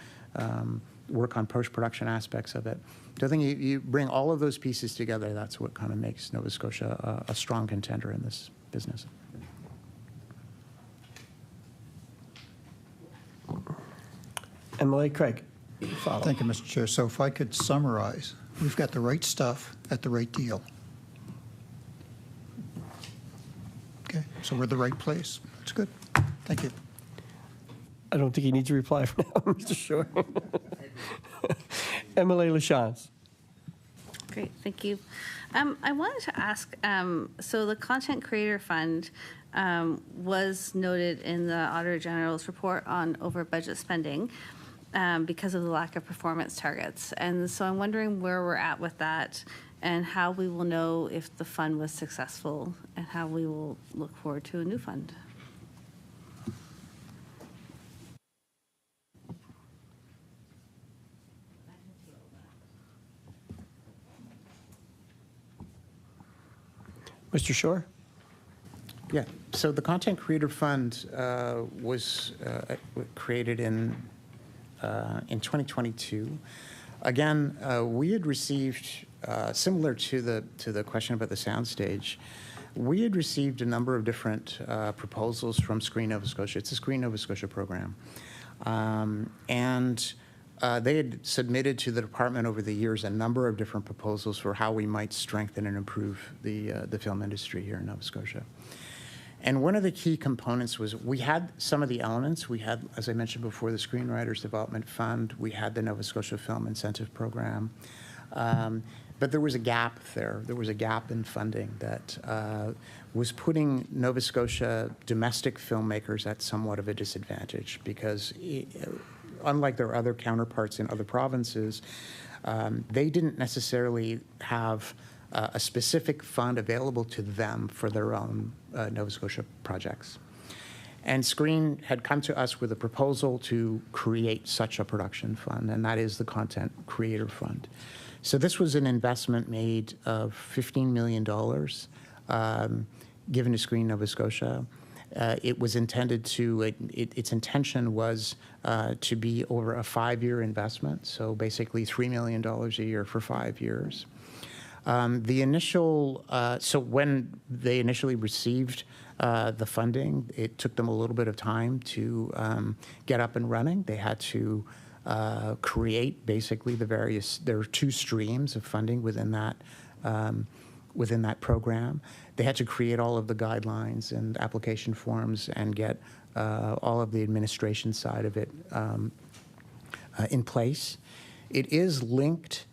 work on post-production aspects of it. So I think you bring all of those pieces together, that's what kind of makes Nova Scotia a strong contender in this business. MLA Craig. Follow. Thank you, Mr. Chair. So if I could summarize, we've got the right stuff at the right deal. Okay, so we're the right place. That's good. Thank you. I don't think you need to reply for now, Mr. Shore. MLA LaChance. Great, thank you. I wanted to ask, so the Content Creator Fund was noted in the Auditor General's report on over budget spending because of the lack of performance targets. And so I'm wondering where we're at with that and how we will know if the fund was successful and how we will look forward to a new fund. Mr. Shore? Yeah, so the Content Creator Fund was created in 2022. Again, we had received, similar to the question about the soundstage, we had received a number of different proposals from Screen Nova Scotia. It's a Screen Nova Scotia program. And they had submitted to the department over the years a number of different proposals for how we might strengthen and improve the film industry here in Nova Scotia. And one of the key components was we had some of the elements. We had, as I mentioned before, the Screenwriters Development Fund. We had the Nova Scotia Film Incentive Program. But there was a gap there. There was a gap in funding that was putting Nova Scotia domestic filmmakers at somewhat of a disadvantage because unlike their other counterparts in other provinces, they didn't necessarily have a specific fund available to them for their own Nova Scotia projects. And Screen had come to us with a proposal to create such a production fund, and that is the Content Creator Fund. So this was an investment made of $15 million given to Screen Nova Scotia. It was intended to, its intention was to be over a 5-year investment, so basically $3 million a year for 5 years. The initial, so when they initially received the funding, it took them a little bit of time to get up and running. They had to create basically there are 2 streams of funding within that program. They had to create all of the guidelines and application forms and get all of the administration side of it in place. It is linked.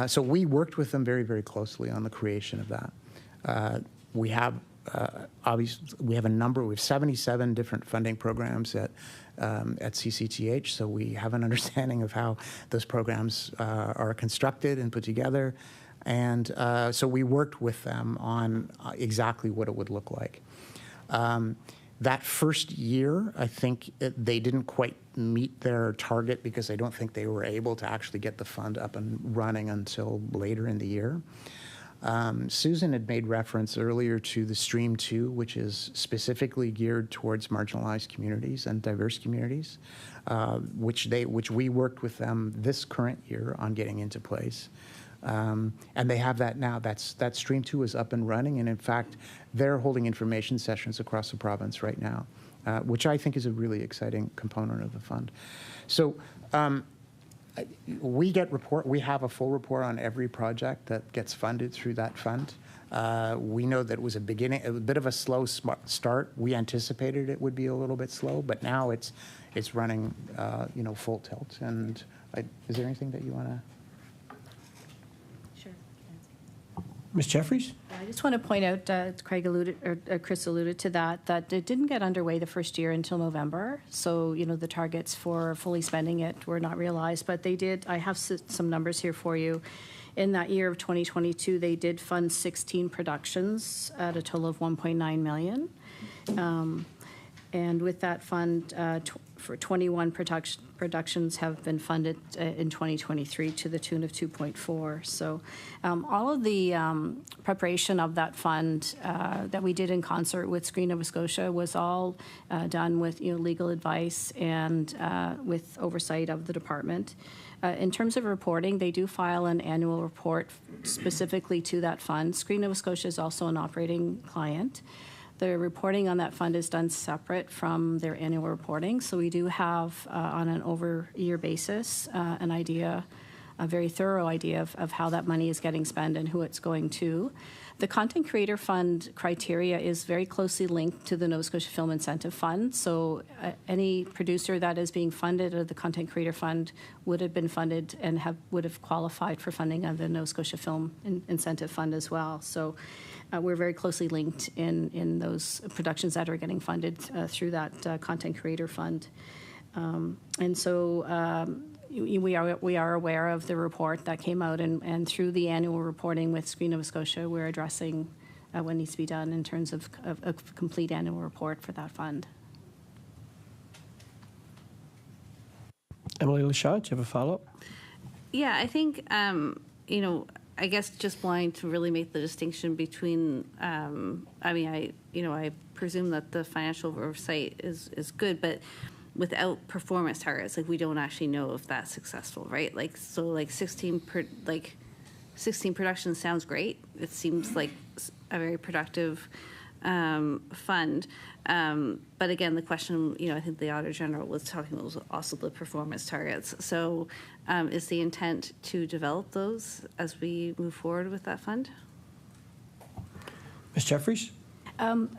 So we worked with them very, very closely on the creation of that. We have obviously we have 77 different funding programs at CCTH, so we have an understanding of how those programs are constructed and put together. And so we worked with them on exactly what it would look like. That first year, I think they didn't quite meet their target because I don't think they were able to actually get the fund up and running until later in the year. Susan had made reference earlier to the Stream 2, which is specifically geared towards marginalized communities and diverse communities, which we worked with them this current year on getting into place. And they have that now. That Stream 2 is up and running, and in fact, they're holding information sessions across the province right now, which I think is a really exciting component of the fund. So we have a full report on every project that gets funded through that fund. We know that it was a bit of a slow start. We anticipated it would be a little bit slow, but now it's running, full tilt. And is there anything that you want to? Ms. Jeffries? I just want to point out, Craig alluded, or Chris alluded to that it didn't get underway the first year until November. So, the targets for fully spending it were not realized, but they did. I have some numbers here for you. In that year of 2022, they did fund 16 productions at a total of $1.9 million. And with that fund, for 21 productions have been funded in 2023 to the tune of 2.4. So all of the preparation of that fund that we did in concert with Screen Nova Scotia was all done with legal advice and with oversight of the department. In terms of reporting, they do file an annual report specifically to that fund. Screen Nova Scotia is also an operating client. The reporting on that fund is done separate from their annual reporting. So we do have, on an over-year basis, an idea, a very thorough idea of how that money is getting spent and who it's going to. The Content Creator Fund criteria is very closely linked to the Nova Scotia Film Incentive Fund. So any producer that is being funded under the Content Creator Fund would have been funded and would have qualified for funding under the Nova Scotia Film Incentive Fund as well. So we're very closely linked in those productions that are getting funded through that Content Creator Fund. And so we are aware of the report that came out, and through the annual reporting with Screen Nova Scotia, we're addressing what needs to be done in terms of a complete annual report for that fund. Emily LaChance, do you have a follow-up? Yeah, I think, I guess just wanting to really make the distinction between, I presume that the financial oversight is good, but without performance targets, we don't actually know if that's successful, right? 16 productions sounds great. It seems like a very productive fund. But again, the question, I think the Auditor General was talking about was also the performance targets. So is the intent to develop those as we move forward with that fund? Ms. Jeffries?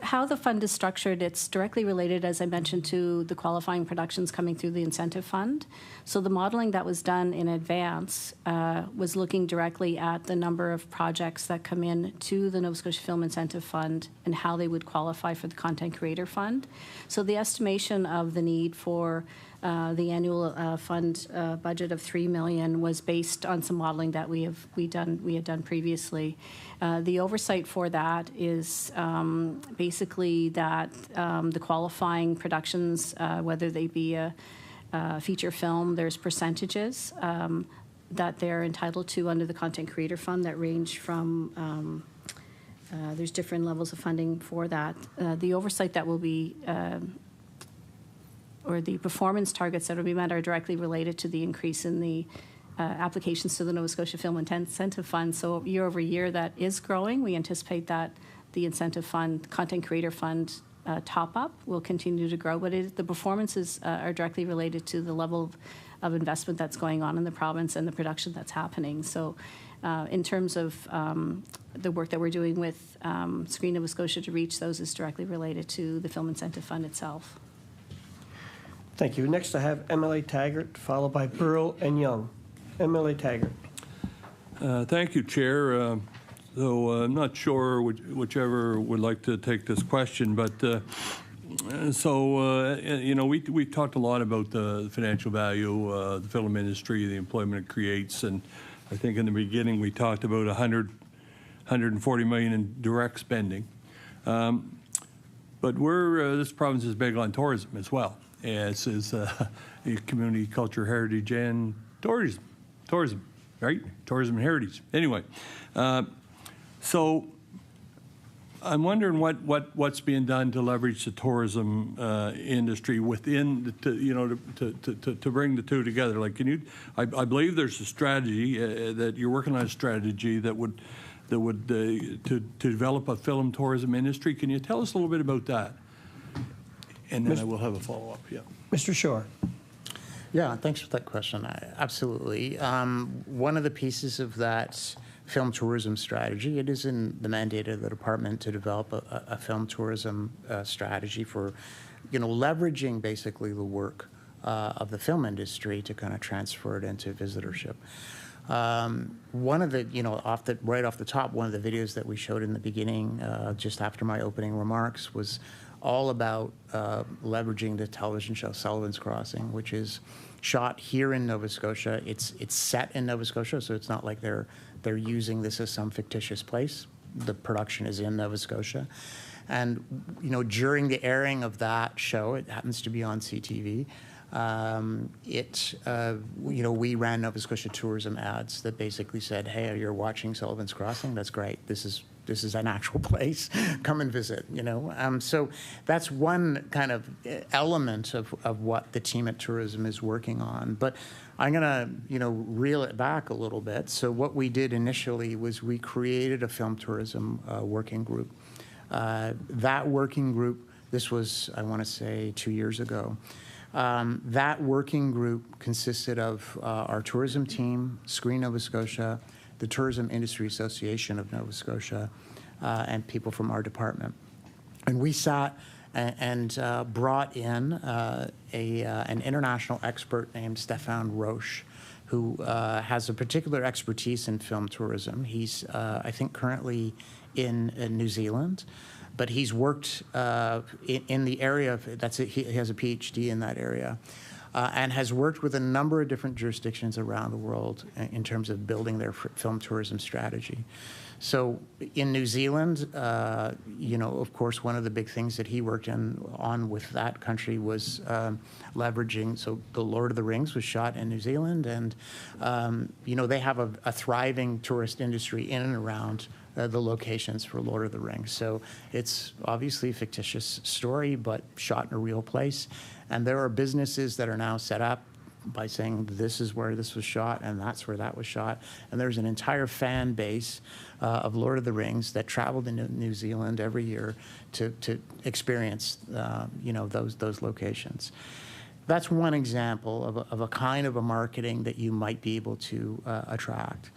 How the fund is structured, it's directly related, as I mentioned, to the qualifying productions coming through the incentive fund. So the modeling that was done in advance was looking directly at the number of projects that come in to the Nova Scotia Film Incentive Fund and how they would qualify for the Content Creator Fund. So the estimation of the need for the annual fund budget of $3 million was based on some modeling that we had done previously. The oversight for that is basically that the qualifying productions, whether they be a feature film, there's percentages that they're entitled to under the Content Creator Fund that range from there's different levels of funding for that. The oversight that will be or the performance targets that will be met are directly related to the increase in the applications to the Nova Scotia Film Incentive Fund. So year over year, that is growing. We anticipate that the incentive fund, Content Creator Fund top-up will continue to grow, but the performances are directly related to the level of investment that's going on in the province and the production that's happening. So in terms of the work that we're doing with Screen Nova Scotia to reach those is directly related to the Film Incentive Fund itself. Thank you. Next, I have MLA Taggart, followed by Burrell and Young. MLA Taggart. Thank you, Chair. So I'm not sure whichever would like to take this question, but we talked a lot about the financial value, the film industry, the employment it creates, and I think in the beginning we talked about $140 million in direct spending. But this province is big on tourism as well, as is community, culture, heritage, and tourism. Tourism, right? Tourism and heritage. Anyway, so I'm wondering what's being done to leverage the tourism industry within to bring the two together. Like, I believe there's a strategy that you're working on, a strategy that would to develop a film tourism industry. Can you tell us a little bit about that? And then I will have a follow-up. Yeah, Mr. Shore. Yeah, thanks for that question. Absolutely. One of the pieces of that film tourism strategy, it is in the mandate of the department to develop a film tourism strategy for, leveraging basically the work of the film industry to kind of transfer it into visitorship. One of the, right off the top, one of the videos that we showed in the beginning, just after my opening remarks, was all about leveraging the television show Sullivan's Crossing, which is shot here in Nova Scotia. It's set in Nova Scotia, so it's not like they're using this as some fictitious place. The production is in Nova Scotia. And, during the airing of that show, it happens to be on CTV, We ran Nova Scotia tourism ads that basically said, hey, you're watching Sullivan's Crossing? That's great. This is an actual place. Come and visit, So that's one kind of element of what the team at Tourism is working on. But I'm going to, reel it back a little bit. So what we did initially was we created a film tourism working group. That working group, this was, I want to say, 2 years ago. That working group consisted of our tourism team, Screen Nova Scotia, the Tourism Industry Association of Nova Scotia, and people from our department. And we sat and brought in an international expert named Stéphane Roche, who has a particular expertise in film tourism. He's, I think, currently in New Zealand, but he's worked in the area of, he has a PhD in that area, and has worked with a number of different jurisdictions around the world in terms of building their film tourism strategy. So in New Zealand, of course, one of the big things that he worked on with that country was leveraging, so The Lord of the Rings was shot in New Zealand, and, they have a thriving tourist industry in and around the locations for Lord of the Rings. So it's obviously a fictitious story, but shot in a real place. And there are businesses that are now set up by saying this is where this was shot and that's where that was shot. And there's an entire fan base of Lord of the Rings that traveled into New Zealand every year to experience those locations. That's one example of a kind of a marketing that you might be able to attract.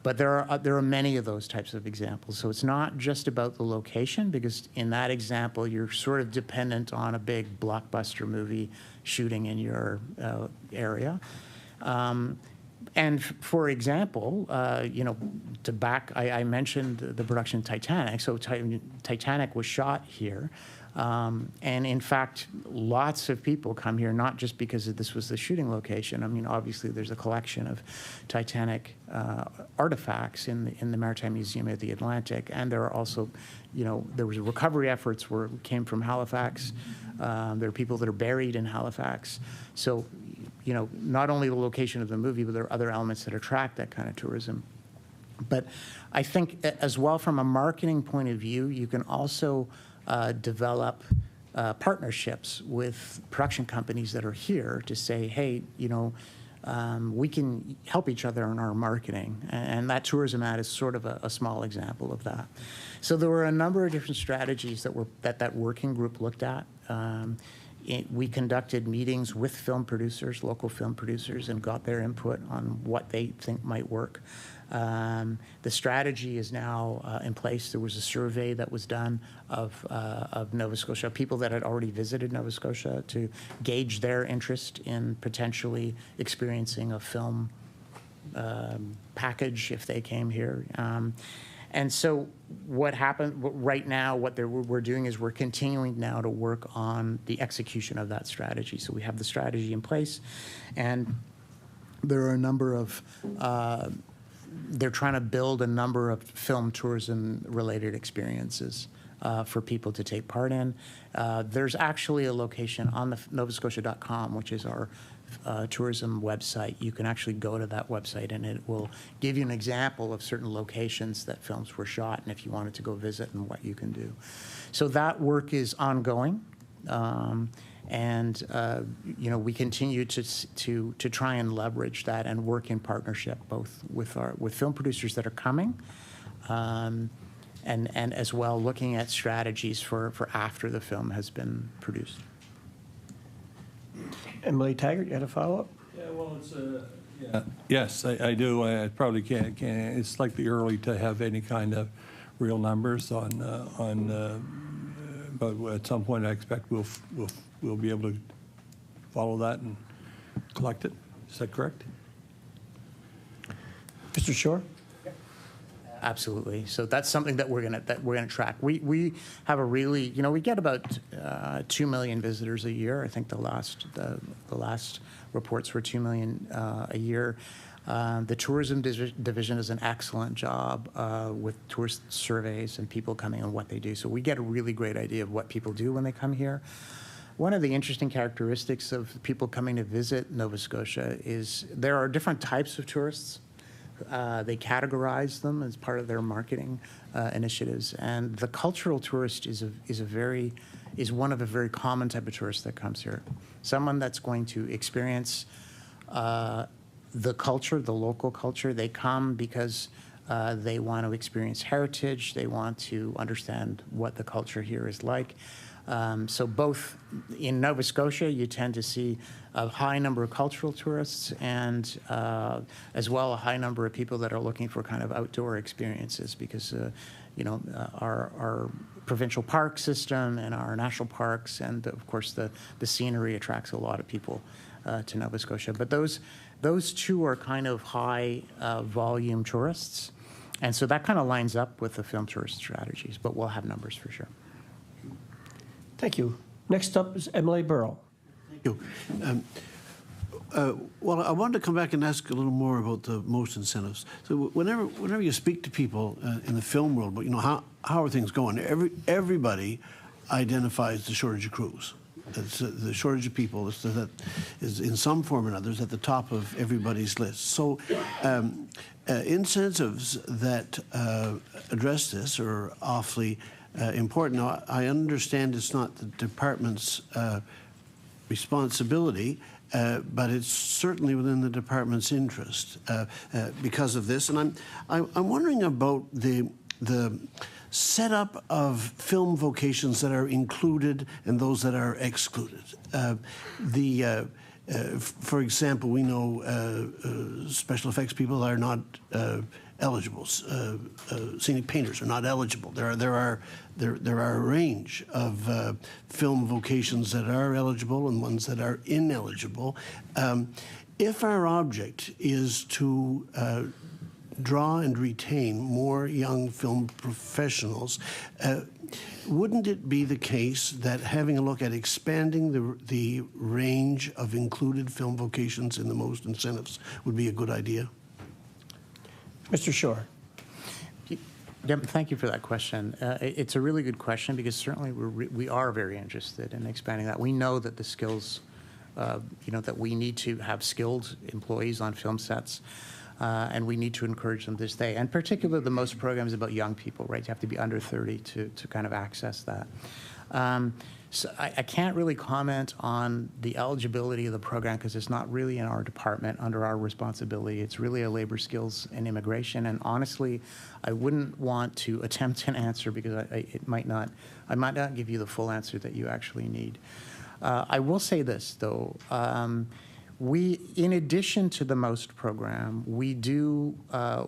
But there are many of those types of examples. So it's not just about the location, because in that example, you're sort of dependent on a big blockbuster movie shooting in your area. And for example, I mentioned the production Titanic. So Titanic was shot here. And in fact, lots of people come here, not just because this was the shooting location. I mean, obviously, there's a collection of Titanic artifacts in the Maritime Museum of the Atlantic, and there are also, there was recovery efforts where it came from Halifax. There are people that are buried in Halifax. So, not only the location of the movie, but there are other elements that attract that kind of tourism. But I think as well, from a marketing point of view, you can also develop partnerships with production companies that are here to say, hey, we can help each other in our marketing. And that tourism ad is sort of a small example of that. So there were a number of different strategies that working group looked at. We conducted meetings with film producers, local film producers, and got their input on what they think might work. The strategy is now in place. There was a survey that was done of Nova Scotia, people that had already visited Nova Scotia, to gauge their interest in potentially experiencing a film package if they came here. And so what happened right now, what we're doing is we're continuing now to work on the execution of that strategy. So we have the strategy in place, and there are a number of they're trying to build a number of film tourism-related experiences for people to take part in. There's actually a location on the novascotia.com, which is our tourism website. You can actually go to that website, and it will give you an example of certain locations that films were shot, and if you wanted to go visit, and what you can do. So that work is ongoing. We continue to try and leverage that and work in partnership both with film producers that are coming, and as well looking at strategies for after the film has been produced. Emily Taggart, you had a follow-up? Yeah, well, it's yes, I do. I probably can't. It's slightly early to have any kind of real numbers on. But at some point, I expect we'll be able to follow that and collect it. Is that correct? Mr. Shore? Absolutely. So that's something that we're gonna track. We have a really, we get about 2 million visitors a year. I think the last reports were 2 million a year. The tourism division does an excellent job with tourist surveys and people coming and what they do. So we get a really great idea of what people do when they come here. one of the interesting characteristics of people coming to visit Nova Scotia is there are different types of tourists. They categorize them as part of their marketing initiatives, and the cultural tourist is one of a very common type of tourist that comes here. Someone that's going to experience the culture, the local culture. They come because they want to experience heritage. They want to understand what the culture here is like. So both in Nova Scotia, you tend to see a high number of cultural tourists and as well a high number of people that are looking for kind of outdoor experiences because, our provincial park system and our national parks and, of course, the scenery attracts a lot of people to Nova Scotia. But those two are kind of high volume tourists. And so that kind of lines up with the film tourist strategies, but we'll have numbers for sure. Thank you. Next up is Emily Burrell. Thank you. Well, I wanted to come back and ask a little more about the most incentives. So whenever you speak to people in the film world, but how are things going? Everybody identifies the shortage of crews. It's, the shortage of people that is in some form or another is at the top of everybody's list. So incentives that address this are awfully important. Now, I understand it's not the department's responsibility, but it's certainly within the department's interest because of this. And I'm wondering about the setup of film vocations that are included and those that are excluded. For example, we know special effects people are not eligible. Scenic painters are not eligible. There are a range of film vocations that are eligible and ones that are ineligible. If our object is to draw and retain more young film professionals, wouldn't it be the case that having a look at expanding the range of included film vocations in the most incentives would be a good idea? Mr. Shore. Thank you for that question. It's a really good question because certainly we are very interested in expanding that. We know that the skills, that we need to have skilled employees on film sets. And we need to encourage them to stay. And particularly the most programs about young people, right? You have to be under 30 to kind of access that. So I can't really comment on the eligibility of the program because it's not really in our department under our responsibility. It's really a labor skills and immigration. And honestly, I wouldn't want to attempt an answer because I might not give you the full answer that you actually need. I will say this though. We, in addition to the MOST program, we do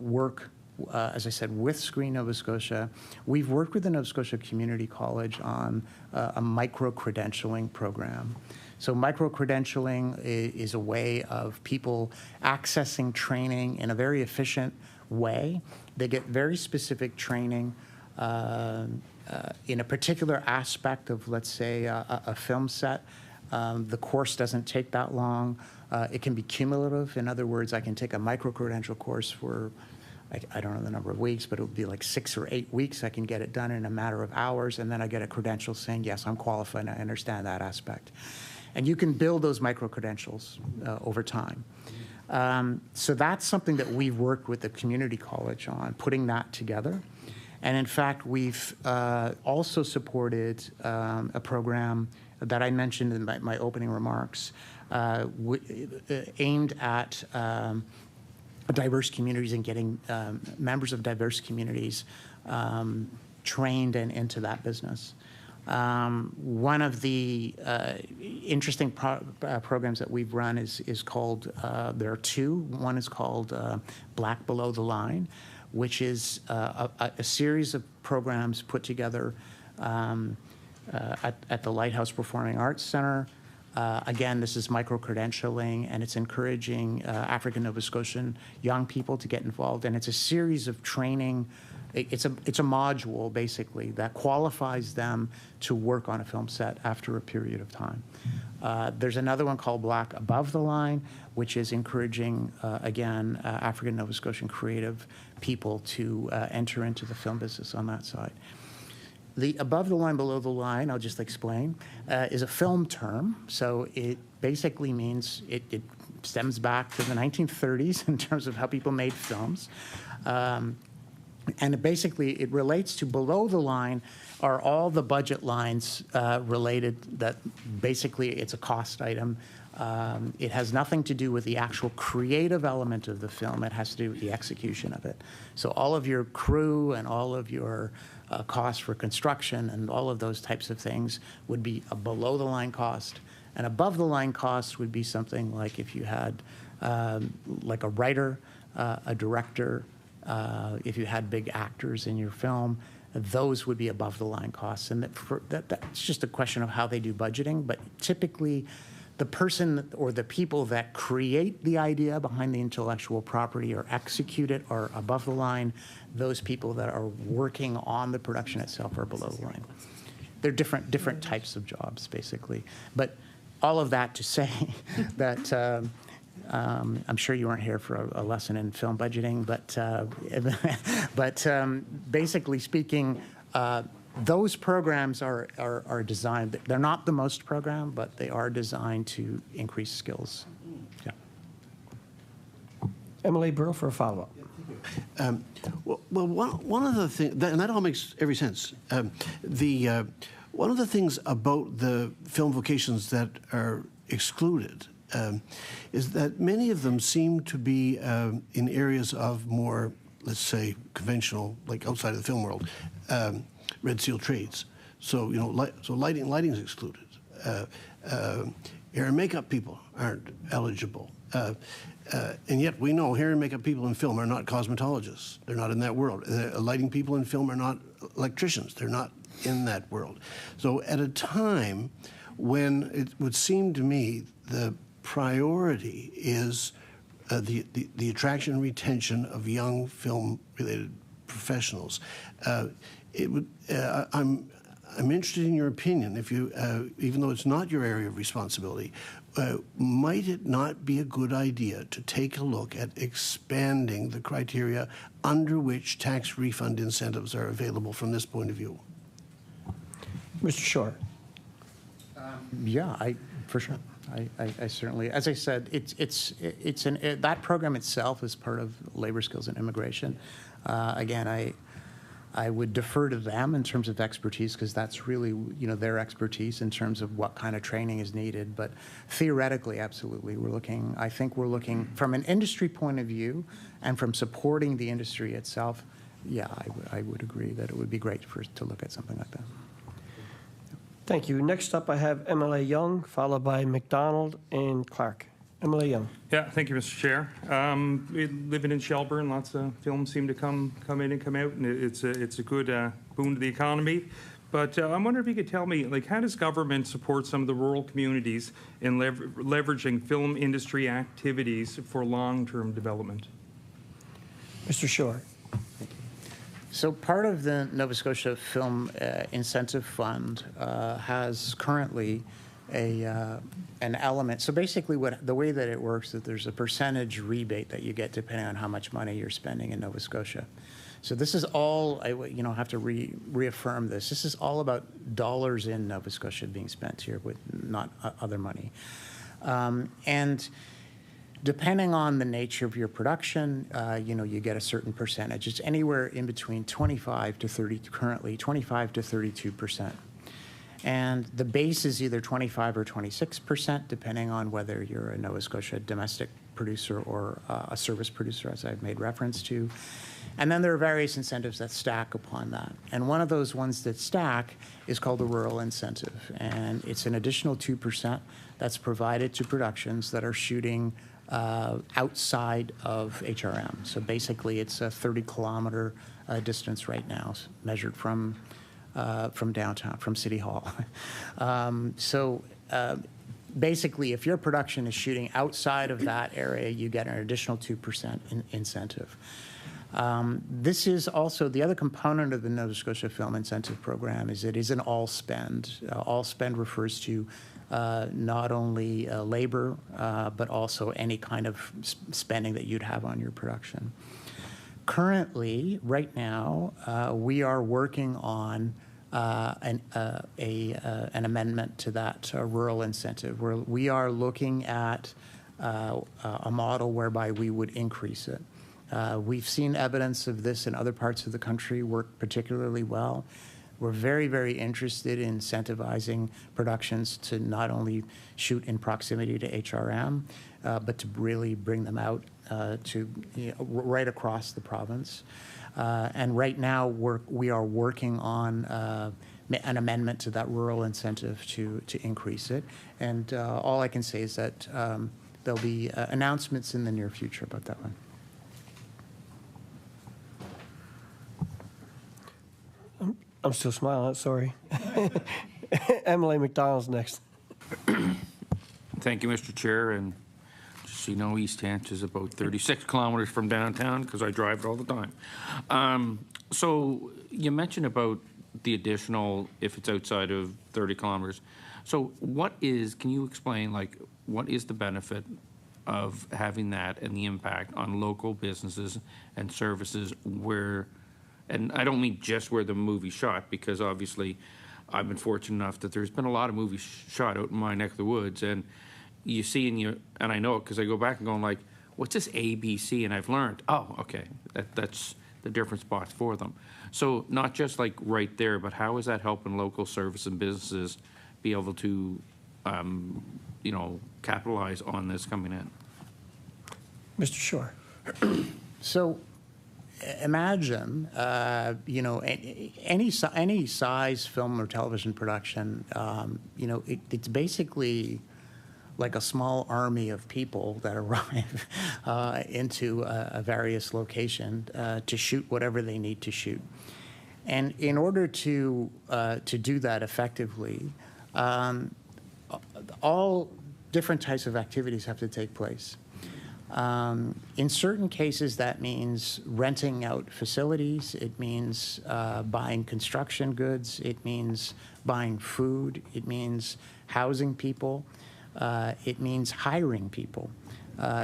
work, as I said, with Screen Nova Scotia. We've worked with the Nova Scotia Community College on a micro-credentialing program. So micro-credentialing is a way of people accessing training in a very efficient way. They get very specific training in a particular aspect of, let's say, a film set. The course doesn't take that long. It can be cumulative. In other words, I can take a micro-credential course for, I don't know the number of weeks, but it would be like 6 or 8 weeks. I can get it done in a matter of hours, and then I get a credential saying, yes, I'm qualified and I understand that aspect. And you can build those micro-credentials over time. So that's something that we've worked with the community college on, putting that together. And in fact, we've also supported a program that I mentioned in my opening remarks, aimed at diverse communities and getting members of diverse communities trained and into that business. One of the interesting programs that we've run is called, there are two. One is called Black Below the Line, which is a series of programs put together at the Lighthouse Performing Arts Center. Again, this is micro-credentialing, and it's encouraging African Nova Scotian young people to get involved. And it's a series of training. It's a module, basically, that qualifies them to work on a film set after a period of time. There's another one called Black Above the Line, which is encouraging, again, African Nova Scotian creative people to enter into the film business on that side. The above the line, below the line, I'll just explain, is a film term. So it basically means it stems back to the 1930s in terms of how people made films. And it relates to below the line are all the budget lines related that basically it's a cost item. It has nothing to do with the actual creative element of the film. It has to do with the execution of it. So all of your crew and all of your costs for construction and all of those types of things would be a below the line cost. And above the line cost would be something like if you had like a writer, a director, if you had big actors in your film, those would be above the line costs. And that's just a question of how they do budgeting. But typically, the person or the people that create the idea behind the intellectual property or execute it are above the line. Those people that are working on the production itself are below the line. They're different types of jobs, basically. But all of that to say that I'm sure you weren't here for a lesson in film budgeting, but basically speaking, those programs are designed, they're not the most program, but they are designed to increase skills. Yeah. Emily Burrow for a follow-up. Well, one of the things, and that all makes every sense. One of the things about the film vocations that are excluded is that many of them seem to be in areas of more, let's say, conventional, like outside of the film world, Red Seal trades. So, you know, lighting is excluded. Hair and makeup people aren't eligible. And yet we know hair and makeup people in film are not cosmetologists. They're not in that world. Lighting people in film are not electricians. They're not in that world. So at a time when it would seem to me the priority is the attraction and retention of young film-related professionals, I'm interested in your opinion. If you, even though it's not your area of responsibility, might it not be a good idea to take a look at expanding the criteria under which tax refund incentives are available from this point of view? Mr. Shore. Yeah, for sure. I certainly, as I said, that program itself is part of labor skills and immigration. Again, I would defer to them in terms of expertise because that's really, you know, their expertise in terms of what kind of training is needed. But theoretically, absolutely, I think we're looking from an industry point of view and from supporting the industry itself. Yeah, I would agree that it would be great to look at something like that. Thank you. Next up, I have MLA Young, followed by McDonald and Clark. MLA Young. Yeah, thank you, Mr. Chair. Living in Shelburne, lots of films seem to come in and come out, and it's a good boon to the economy. But I'm wondering if you could tell me, like, how does government support some of the rural communities in leveraging film industry activities for long-term development? Mr. Shore. So part of the Nova Scotia Film Incentive Fund has currently an element. So basically the way that it works is that there's a percentage rebate that you get depending on how much money you're spending in Nova Scotia. So this is all, I have to reaffirm this. This is all about dollars in Nova Scotia being spent here with not other money. And depending on the nature of your production, you get a certain percentage. It's anywhere in between 25 to 32%. And the base is either 25 or 26%, depending on whether you're a Nova Scotia domestic producer or a service producer, as I've made reference to. And then there are various incentives that stack upon that. And one of those ones that stack is called the rural incentive. And it's an additional 2% that's provided to productions that are shooting outside of HRM. So basically it's a 30-kilometer distance right now, measured from downtown, from City Hall. Basically, if your production is shooting outside of that area, you get an additional 2% incentive. This is also the other component of the Nova Scotia Film Incentive Program is it is an all spend. All spend refers to not only labor, but also any kind of spending that you'd have on your production. Currently, right now, we are working on an amendment to that rural incentive. We are looking at a model whereby we would increase it. We've seen evidence of this in other parts of the country work particularly well. We're very, very interested in incentivizing productions to not only shoot in proximity to HRM, but to really bring them out to right across the province. And right now, we are working on an amendment to that rural incentive to increase it. And all I can say is that there'll be announcements in the near future about that one. I'm still smiling, sorry. Emily McDonald's next. Thank you, Mr. Chair. And just so you know, East Hants is about 36 kilometers from downtown because I drive it all the time. So you mentioned about the additional, if it's outside of 30 kilometers. So can you explain, like, what is the benefit of having that and the impact on local businesses and services where, and I don't mean just where the movie shot, because obviously I've been fortunate enough that there's been a lot of movies shot out in my neck of the woods, and you see and I know it because I go back and going like, what's this ABC? And I've learned, oh, okay, that's the different spots for them. So not just like right there, but how is that helping local service and businesses be able to, capitalize on this coming in? Mr. Shore. So imagine, any size film or television production, it's basically like a small army of people that arrive into a various location to shoot whatever they need to shoot. And in order to do that effectively, all different types of activities have to take place. In certain cases, that means renting out facilities. It means buying construction goods. It means buying food. It means housing people. It means hiring people.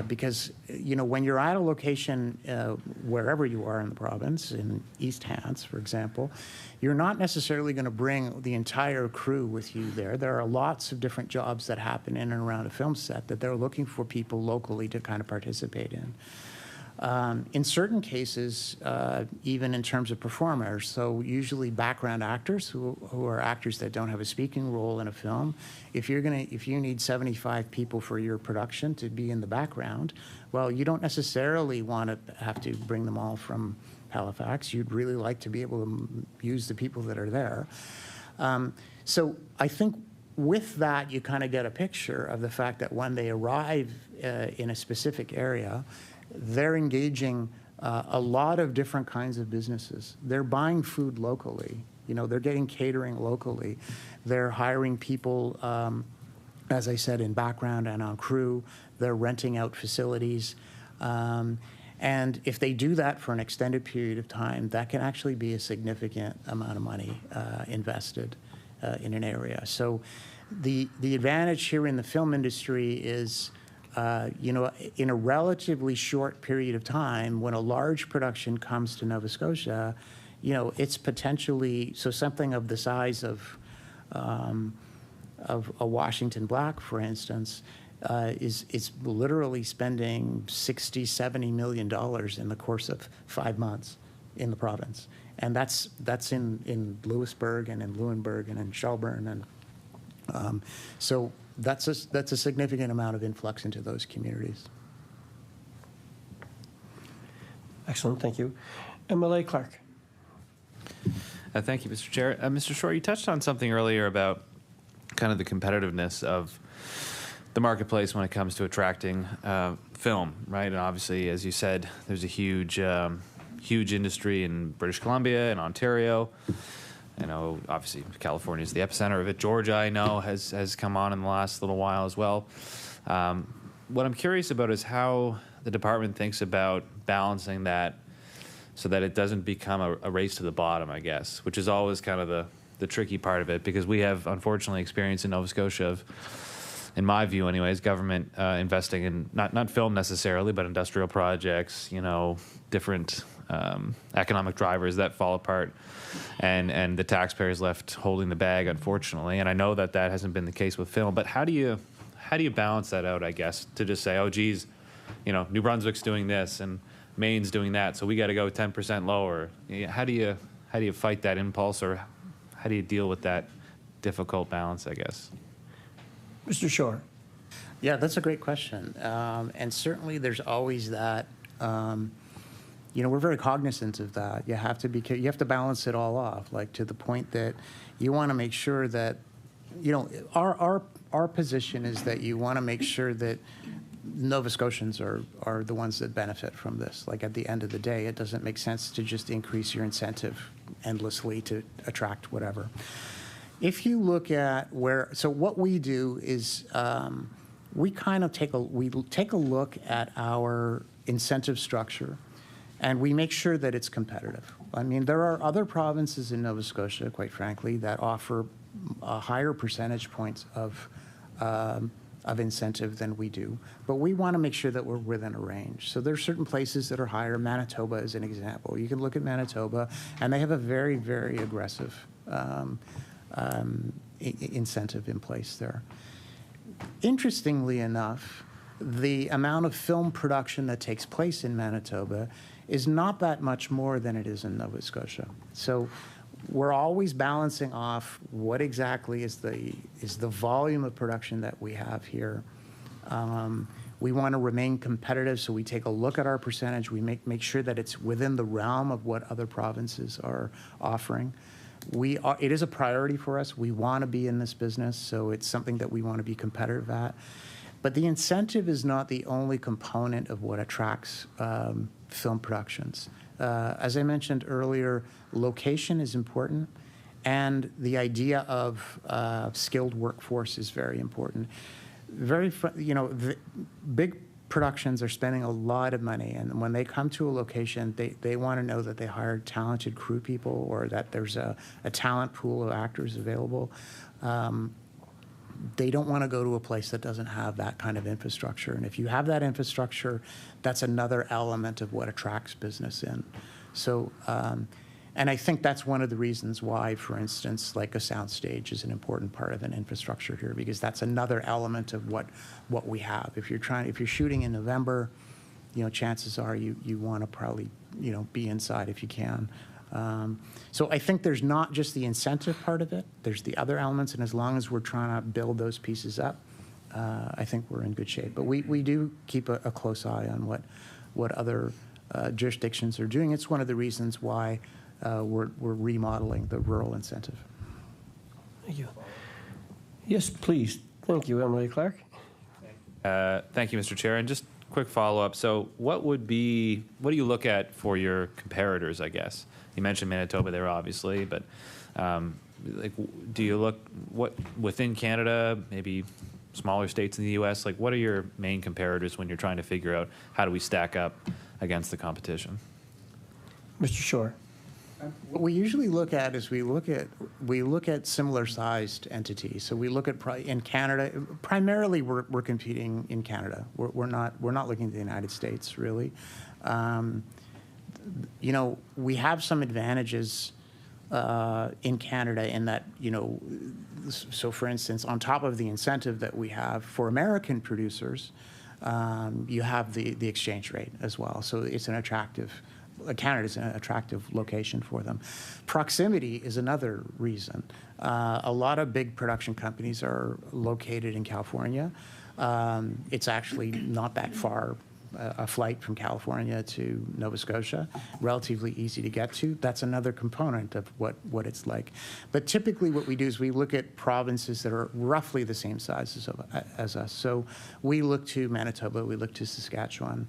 Because, when you're at a location, wherever you are in the province, in East Hants, for example, you're not necessarily going to bring the entire crew with you there. There are lots of different jobs that happen in and around a film set that they're looking for people locally to kind of participate in. In certain cases, even in terms of performers, so usually background actors who are actors that don't have a speaking role in a film, if you need 75 people for your production to be in the background, well, you don't necessarily want to have to bring them all from Halifax. You'd really like to be able to use the people that are there. So I think with that, you kind of get a picture of the fact that when they arrive in a specific area, they're engaging a lot of different kinds of businesses. They're buying food locally. They're getting catering locally. They're hiring people, as I said, in background and on crew. They're renting out facilities. And if they do that for an extended period of time, that can actually be a significant amount of money invested in an area. So the advantage here in the film industry is, in a relatively short period of time, when a large production comes to Nova Scotia, it's potentially, so something of the size of a Washington Black, for instance, is literally spending $60–70 million in the course of 5 months in the province, and that's in Lewisburg and in Lunenburg and in Shelburne, and so that's a significant amount of influx into those communities. Excellent, thank you. MLA Clark. Thank you, Mr. Chair. Mr. Shore, you touched on something earlier about kind of the competitiveness of the marketplace when it comes to attracting film, right? And obviously, as you said, there's a huge industry in British Columbia and Ontario. I know, obviously, California is the epicenter of it. Georgia, I know, has come on in the last little while as well. What I'm curious about is how the department thinks about balancing that so that it doesn't become a race to the bottom, I guess, which is always kind of the tricky part of it, because we have, unfortunately, experience in Nova Scotia of in my view anyways, government investing in not film necessarily, but industrial projects, different economic drivers that fall apart, and the taxpayers left holding the bag, unfortunately. And I know that hasn't been the case with film, but how do you balance that out, I guess, to just say, oh, geez, New Brunswick's doing this and Maine's doing that, so we got to go 10% lower. How do you fight that impulse, or how do you deal with that difficult balance, I guess? Mr. Shore. Yeah, that's a great question. And certainly there's always that, we're very cognizant of that. You have to balance it all off, like to the point that you want to make sure that, our position is that you want to make sure that Nova Scotians are the ones that benefit from this. Like at the end of the day, it doesn't make sense to just increase your incentive endlessly to attract whatever. If you look at so what we do is we kind of take a look at our incentive structure, and we make sure that it's competitive. I mean, there are other provinces in Nova Scotia, quite frankly, that offer higher percentage points of incentive than we do, but we want to make sure that we're within a range. So there are certain places that are higher. Manitoba is an example. You can look at Manitoba, and they have a very, very aggressive incentive in place there. Interestingly enough, the amount of film production that takes place in Manitoba is not that much more than it is in Nova Scotia. So we're always balancing off what exactly is the volume of production that we have here. We want to remain competitive, so we take a look at our percentage. We make sure that it's within the realm of what other provinces are offering. It is a priority for us. We want to be in this business, so it's something that we want to be competitive at. But the incentive is not the only component of what attracts film productions. As I mentioned earlier, location is important, and the idea of skilled workforce is very important. The big productions are spending a lot of money, and when they come to a location, they want to know that they hired talented crew people, or that there's a talent pool of actors available. They don't want to go to a place that doesn't have that kind of infrastructure. And if you have that infrastructure, that's another element of what attracts business in. So, and I think that's one of the reasons why, for instance, like a soundstage is an important part of an infrastructure here, because that's another element of what we have. If you're shooting in November, chances are you want to probably, be inside if you can. So I think there's not just the incentive part of it, there's the other elements, and as long as we're trying to build those pieces up, I think we're in good shape. But we do keep a close eye on what other jurisdictions are doing. It's one of the reasons why we're remodeling the rural incentive. Thank you. Yes, please. Thank you, Emily Clark. Thank you, Mr. Chair. And just quick follow-up. So what do you look at for your comparators, I guess? You mentioned Manitoba there, obviously, but do you look within Canada, maybe smaller states in the U.S., what are your main comparators when you're trying to figure out how do we stack up against the competition? Mr. Shore. What we usually look at is we look at similar-sized entities. So we look at in Canada. Primarily, we're competing in Canada. We're not looking at the United States really. We have some advantages in Canada in that so for instance, on top of the incentive that we have for American producers, you have the exchange rate as well. So it's an attractive. Canada's an attractive location for them. Proximity is another reason. A lot of big production companies are located in California. It's actually not that far a flight from California to Nova Scotia, relatively easy to get to. That's another component of what it's like. But typically what we do is we look at provinces that are roughly the same size as us. So we look to Manitoba, we look to Saskatchewan.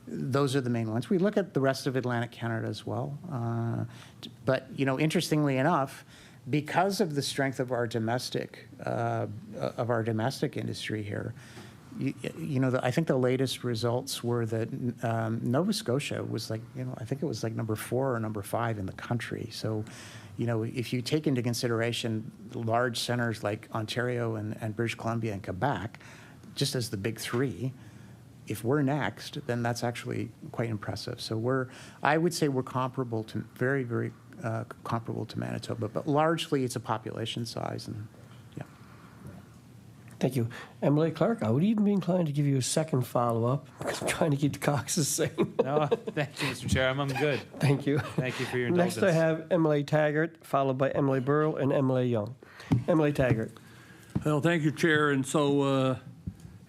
Those are the main ones. We look at the rest of Atlantic Canada as well. But, interestingly enough, because of the strength of our domestic industry here, I think the latest results were that Nova Scotia was I think it was number 4 or number 5 in the country. So, You know, if you take into consideration large centers like Ontario and British Columbia and Quebec, just as the big three, if we're next, then that's actually quite impressive. So I would say we're comparable to, very, very comparable to Manitoba, but largely it's a population size. And yeah. Thank you. Emily Clark, I would even be inclined to give you a second follow-up because I'm trying to keep the caucus sane. No, thank you, Mr. Chair. I'm good. Thank you. Thank you for your indulgence. Next I have Emily Taggart, followed by Emily Burrell and Emily Young. Emily Taggart. Well, thank you, Chair. And so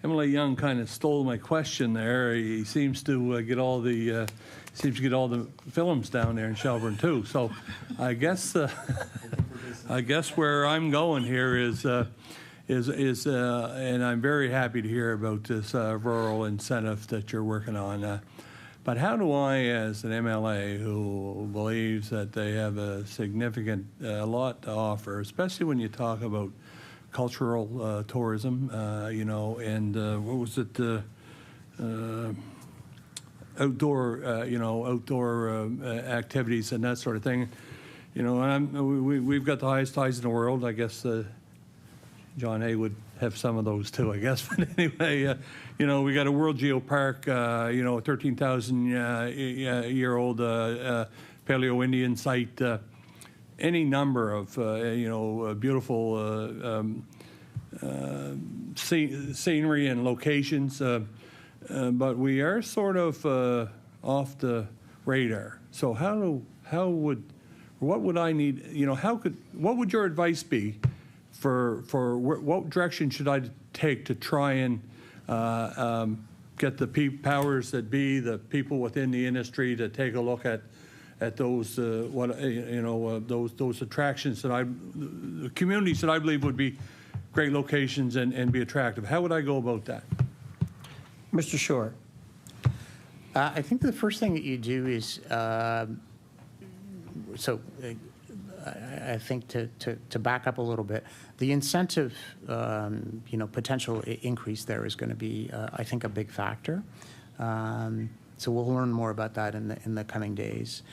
Emily Young kind of stole my question there. He seems to get all the films down there in Shelburne too. So I guess where I'm going here is and I'm very happy to hear about this rural incentive that you're working on. But how do I, as an MLA who believes that they have a significant lot to offer, especially when you talk about cultural tourism, you know, and what was it, outdoor activities and that sort of thing, you know, and we've got the highest tides in the world. I guess John Hay would have some of those too, I guess. But anyway, you know, we got a World Geopark, you know, a 13,000-year-old Paleo-Indian site, any number of, you know, beautiful scenery and locations, but we are sort of off the radar. So what would I need, you know, what would your advice be for what direction should I take to try and get the powers that be, the people within the industry, to take a look at those those attractions that the communities that I believe would be great locations and be attractive? How would I go about that? Mr. Shore. I think the first thing that you do is I think to back up a little bit, the incentive, you know, potential increase there is going to be, I think, a big factor. So we'll learn more about that in the coming days.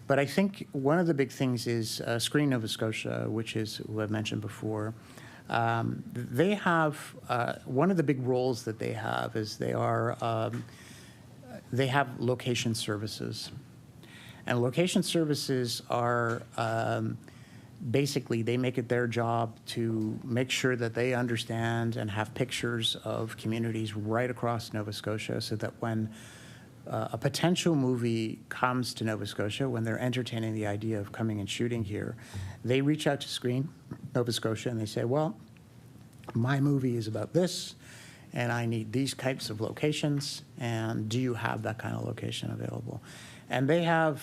But I think one of the big things is Screen Nova Scotia, which is who I've mentioned before. They have one of the big roles that they have is they have location services. And location services are basically, they make it their job to make sure that they understand and have pictures of communities right across Nova Scotia, so that when a potential movie comes to Nova Scotia, when they're entertaining the idea of coming and shooting here, they reach out to Screen Nova Scotia and they say, well, my movie is about this, and I need these types of locations, and do you have that kind of location available? And they have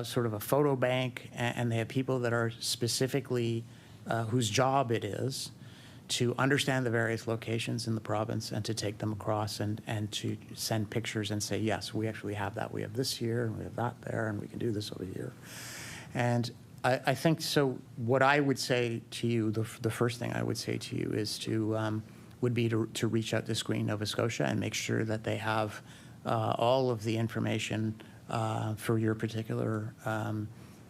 sort of a photo bank, and they have people that are specifically, whose job it is to understand the various locations in the province and to take them across and to send pictures and say, yes, we actually have that. We have this here, and we have that there, and we can do this over here. And I think, so what I would say to you, the first thing I would say to you is would be to reach out to Screen Nova Scotia and make sure that they have all of the information for your particular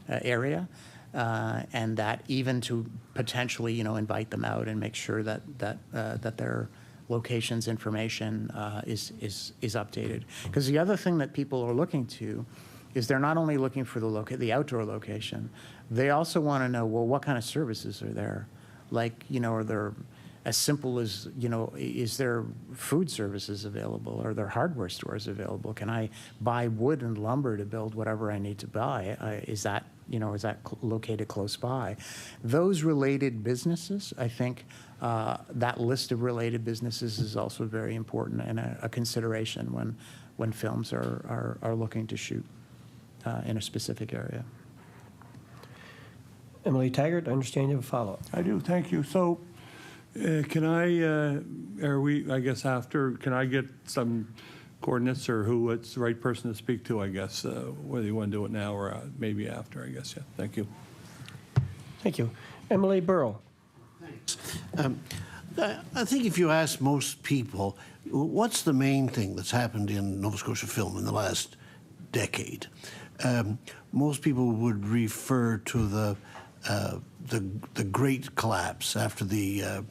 area, and that even to potentially, you know, invite them out and make sure that their locations information is updated. Because the other thing that people are looking to is they're not only looking for the outdoor location, they also want to know, well, what kind of services are there? Like, you know, are there as simple as, you know, is there food services available? Are there hardware stores available? Can I buy wood and lumber to build whatever I need to buy? Is that, you know, is that located close by? Those related businesses, I think that list of related businesses is also very important and a consideration when films are looking to shoot in a specific area. Emily Taggart, I understand you have a follow-up. I do, thank you. So can I, I guess after, can I get some coordinates or who it's the right person to speak to, I guess, whether you want to do it now or maybe after, I guess, yeah. Thank you. Thank you. Emily Burrell. Thanks. I think if you ask most people, what's the main thing that's happened in Nova Scotia film in the last decade? Most people would refer to the the great collapse after the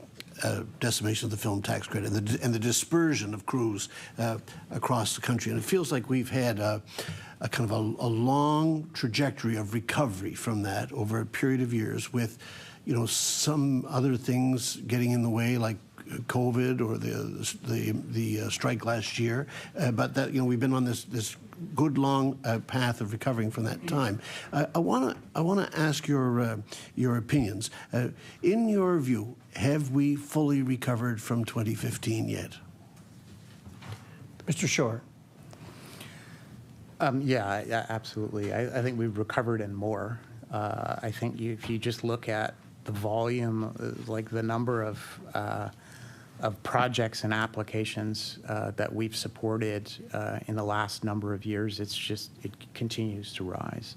decimation of the film tax credit and the dispersion of crews across the country. And it feels like we've had a kind of a long trajectory of recovery from that over a period of years, with, you know, some other things getting in the way, like COVID or the strike last year. But that, you know, we've been on this good long path of recovering from that time. I want to ask your opinions. In your view, have we fully recovered from 2015 yet? Mr. Shore. Yeah, absolutely. I think we've recovered and more. I think if you just look at the volume, like the number of projects and applications that we've supported in the last number of years, it continues to rise.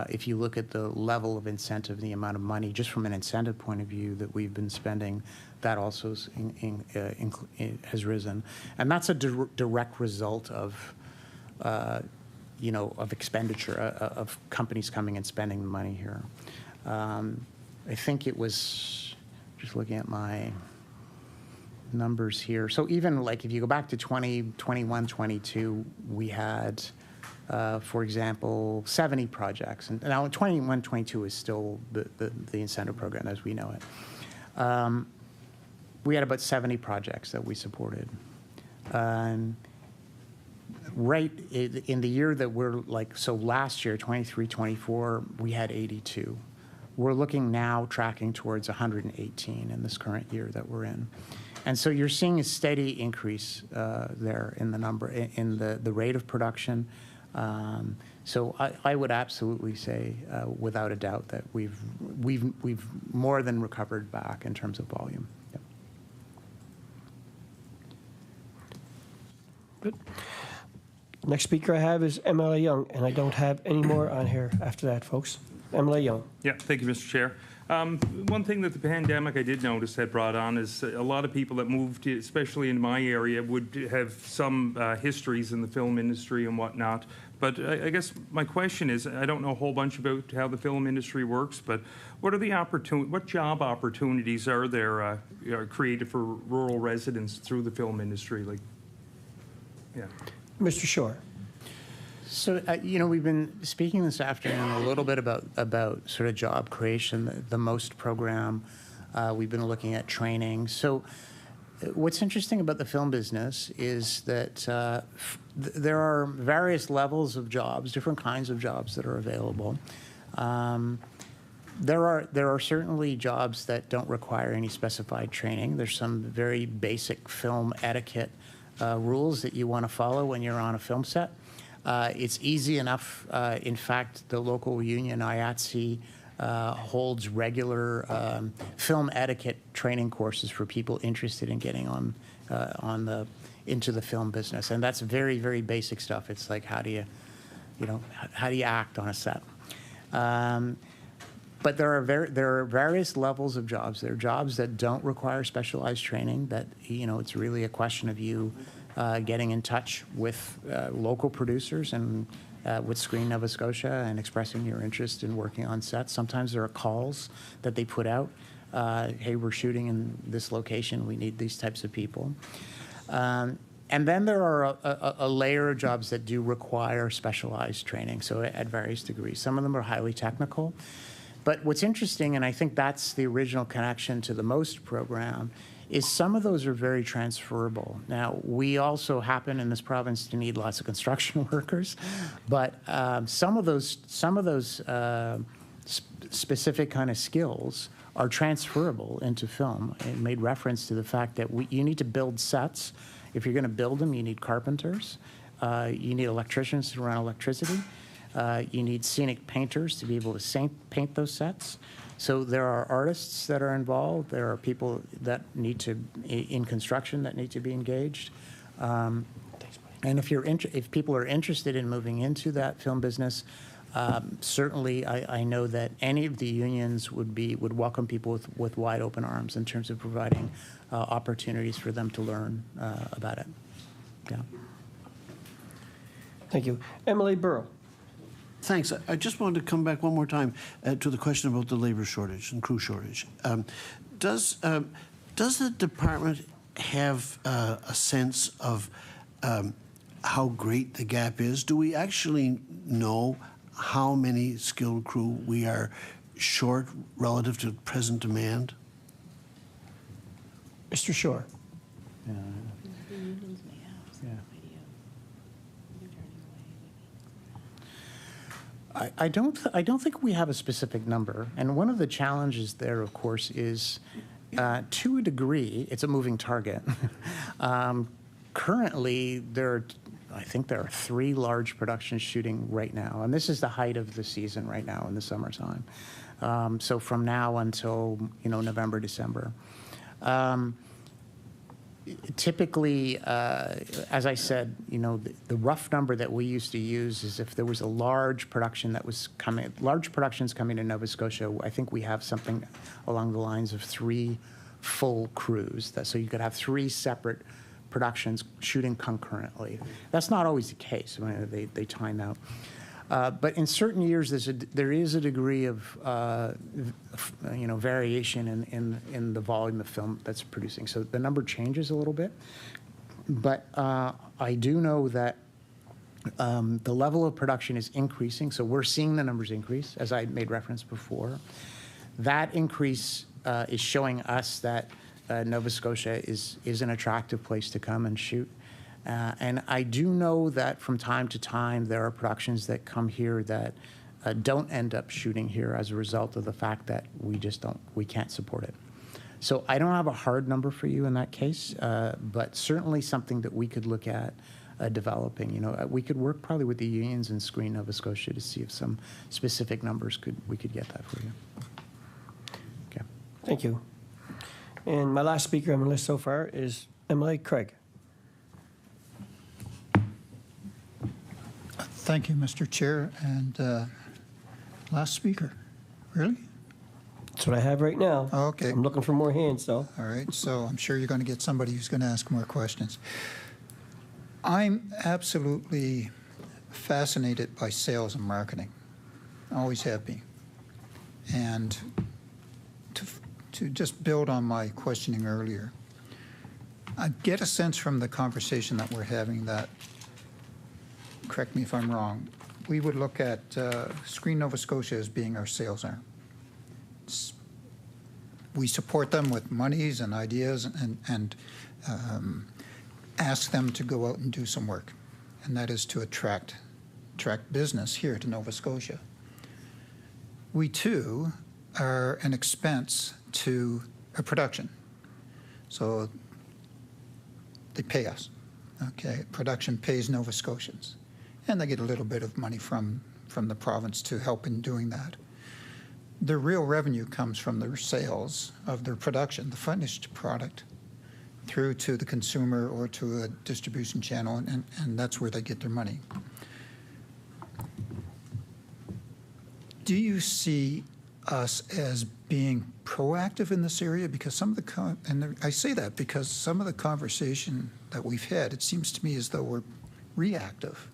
If you look at the level of incentive, the amount of money, just from an incentive point of view, that we've been spending, that also has risen. And that's a direct result of, you know, of expenditure, of companies coming and spending the money here. I think it was, just looking at my numbers here. So even like if you go back to 2021, 22, we had, for example, 70 projects. And now 21, 22 is still the incentive program as we know it. We had about 70 projects that we supported. Right in the year that we're like, so last year, 23, 24, we had 82. We're looking now tracking towards 118 in this current year that we're in. And so you're seeing a steady increase there in the number, in the rate of production. So I would absolutely say, without a doubt, that we've more than recovered back in terms of volume. Yep. Good. Next speaker I have is MLA Young, and I don't have any more on here after that, folks. MLA Young. Yeah, thank you, Mr. Chair. One thing that the pandemic I did notice had brought on is a lot of people that moved, especially in my area, would have some histories in the film industry and whatnot. But I guess my question is, I don't know a whole bunch about how the film industry works, but what job opportunities are there created for rural residents through the film industry? Like, yeah. Mr. Shore. So, you know, we've been speaking this afternoon a little bit about sort of job creation, the MOST program. We've been looking at training. So what's interesting about the film business is that there are various levels of jobs, different kinds of jobs that are available. There are certainly jobs that don't require any specified training. There's some very basic film etiquette rules that you want to follow when you're on a film set. It's easy enough. In fact, the local union, IATSE, holds regular film etiquette training courses for people interested in getting into the film business, and that's very, very basic stuff. It's like how do you act on a set. But there are various levels of jobs. There are jobs that don't require specialized training. That, you know, it's really a question of you getting in touch with local producers and with Screen Nova Scotia and expressing your interest in working on sets. Sometimes there are calls that they put out. Hey, we're shooting in this location. We need these types of people. And then there are a layer of jobs that do require specialized training, so at various degrees. Some of them are highly technical. But what's interesting, and I think that's the original connection to the MOST program, is some of those are very transferable. Now, we also happen in this province to need lots of construction workers, but some of those specific kind of skills are transferable into film. It made reference to the fact that you need to build sets. If you're going to build them, you need carpenters. You need electricians to run electricity. You need scenic painters to be able to paint those sets. So there are artists that are involved. There are people that in construction that need to be engaged. And if people are interested in moving into that film business, certainly I know that any of the unions would welcome people with wide open arms in terms of providing opportunities for them to learn about it. Yeah. Thank you. Emily Burrow. Thanks. I just wanted to come back one more time to the question about the labor shortage and crew shortage. Does the department have a sense of how great the gap is? Do we actually know how many skilled crew we are short relative to present demand? Mr. Shore. I don't think we have a specific number. And one of the challenges there, of course, is to a degree, it's a moving target. Currently, I think there are 3 large productions shooting right now. And this is the height of the season right now in the summertime. So from now until, November, December. Typically, as I said, the rough number that we used to use is if there was a large production that was coming, large productions coming to Nova Scotia, I think we have something along the lines of 3 full crews. So you could have 3 separate productions shooting concurrently. That's not always the case. I mean, they time out. But in certain years, there is a degree of variation in the volume of film that's producing. So the number changes a little bit. But I do know that the level of production is increasing. So we're seeing the numbers increase, as I made reference before. That increase is showing us that Nova Scotia is an attractive place to come and shoot. And I do know that from time to time there are productions that come here that don't end up shooting here as a result of the fact that we can't support it. So I don't have a hard number for you in that case, but certainly something that we could look at developing. We could work probably with the unions and Screen Nova Scotia to see if some specific numbers we could get that for you. Okay. Thank you. And my last speaker on the list so far is Emily Craig. Thank you, Mr. Chair. And last speaker. Really? That's what I have right now. Okay. I'm looking for more hands, though. All right. So I'm sure you're going to get somebody who's going to ask more questions. I'm absolutely fascinated by sales and marketing. Always have been. And to just build on my questioning earlier, I get a sense from the conversation that we're having that, correct me if I'm wrong, we would look at Screen Nova Scotia as being our sales arm. We support them with monies and ideas and ask them to go out and do some work, and that is to attract business here to Nova Scotia. We, too, are an expense to a production. So they pay us, okay? Production pays Nova Scotians. And they get a little bit of money from the province to help in doing that. The real revenue comes from their sales of their production, the finished product, through to the consumer or to a distribution channel, and that's where they get their money. Do you see us as being proactive in this area? Because some of the, I say that because some of the conversation that we've had, it seems to me as though we're reactive.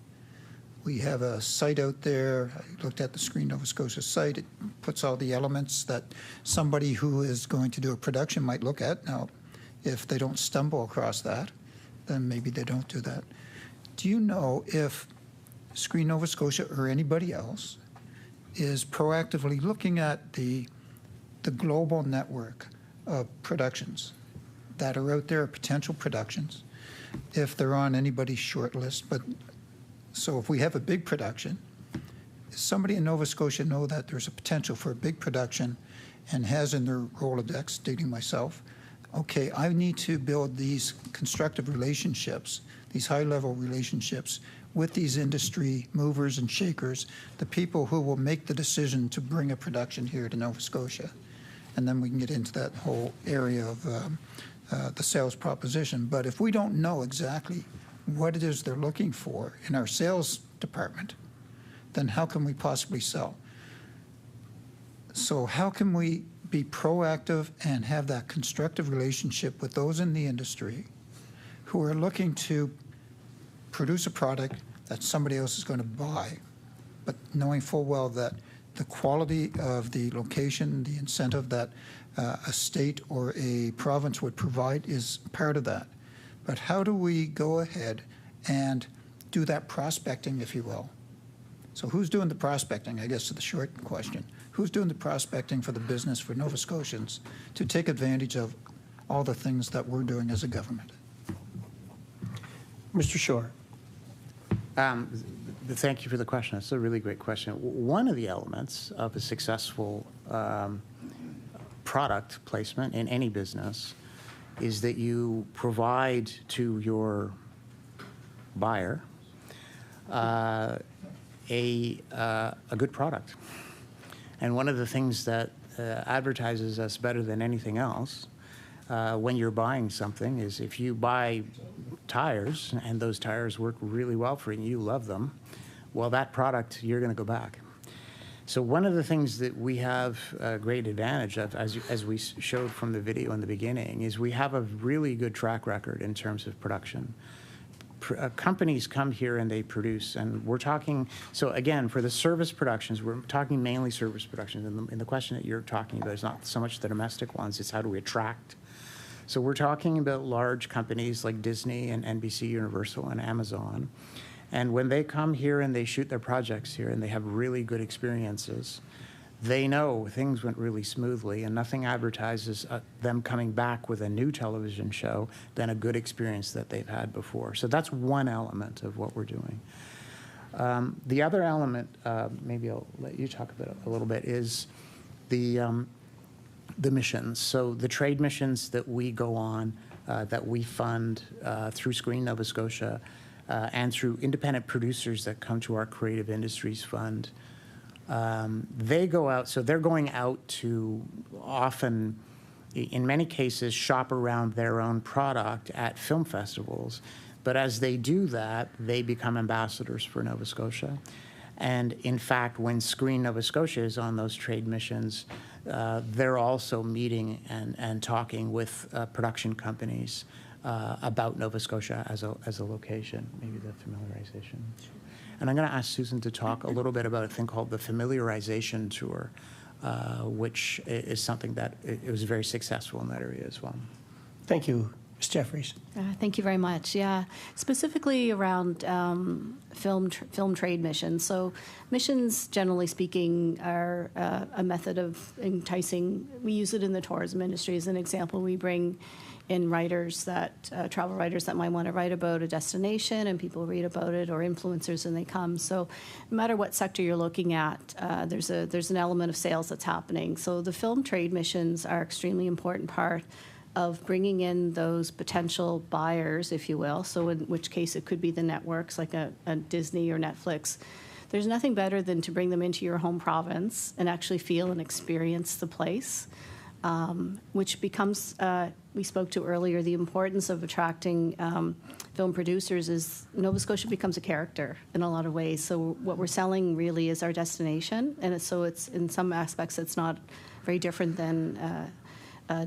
We have a site out there. I looked at the Screen Nova Scotia site. It puts all the elements that somebody who is going to do a production might look at. Now, if they don't stumble across that, then maybe they don't do that. Do you know if Screen Nova Scotia or anybody else is proactively looking at the global network of productions that are out there, potential productions, if they're on anybody's short list? But so if we have a big production, does somebody in Nova Scotia know that there's a potential for a big production and has in their Rolodex, dating myself, okay, I need to build these constructive relationships, these high-level relationships with these industry movers and shakers, the people who will make the decision to bring a production here to Nova Scotia. And then we can get into that whole area of the sales proposition. But if we don't know exactly what it is they're looking for in our sales department, then how can we possibly sell? So how can we be proactive and have that constructive relationship with those in the industry who are looking to produce a product that somebody else is going to buy but knowing full well that the quality of the location, the incentive that a state or a province would provide is part of that. But how do we go ahead and do that prospecting, if you will? So who's doing the prospecting, I guess, is the short question. Who's doing the prospecting for the business, for Nova Scotians, to take advantage of all the things that we're doing as a government? Mr. Shore. Thank you for the question. It's a really great question. One of the elements of a successful product placement in any business is that you provide to your buyer a good product. And one of the things that advertises us better than anything else when you're buying something is if you buy tires and those tires work really well for you and you love them, well, that product, you're going to go back. So one of the things that we have a great advantage of, as we showed from the video in the beginning, is we have a really good track record in terms of production. Companies come here and they produce, and we're talking, so again, for the service productions, we're talking mainly service productions, and the question that you're talking about is not so much the domestic ones, it's how do we attract. So we're talking about large companies like Disney and NBC Universal and Amazon, and when they come here and they shoot their projects here and they have really good experiences, they know things went really smoothly, and nothing advertises them coming back with a new television show than a good experience that they've had before. So that's one element of what we're doing. The other element, maybe I'll let you talk about it a little bit, is the missions. So the trade missions that we go on, that we fund through Screen Nova Scotia, and through independent producers that come to our Creative Industries Fund. They go out, so they're going out to often, in many cases, shop around their own product at film festivals. But as they do that, they become ambassadors for Nova Scotia. And in fact, when Screen Nova Scotia is on those trade missions, they're also meeting and talking with production companies about Nova Scotia as a location, maybe the familiarization. And I'm going to ask Susan to talk a little bit about a thing called the familiarization tour, which is something that it was very successful in that area as well. Thank you. Ms. Jeffries. Thank you very much. Yeah, specifically around film trade missions. So missions, generally speaking, are a method of enticing. We use it in the tourism industry as an example. We bring in writers travel writers that might want to write about a destination, and people read about it, or influencers, and they come. So no matter what sector you're looking at, there's an element of sales that's happening. So the film trade missions are extremely important part of bringing in those potential buyers, if you will. So in which case it could be the networks like a Disney or Netflix. There's nothing better than to bring them into your home province and actually feel and experience the place. Which becomes, we spoke to earlier, the importance of attracting film producers is Nova Scotia becomes a character in a lot of ways. So what we're selling really is our destination, and it's in some aspects it's not very different than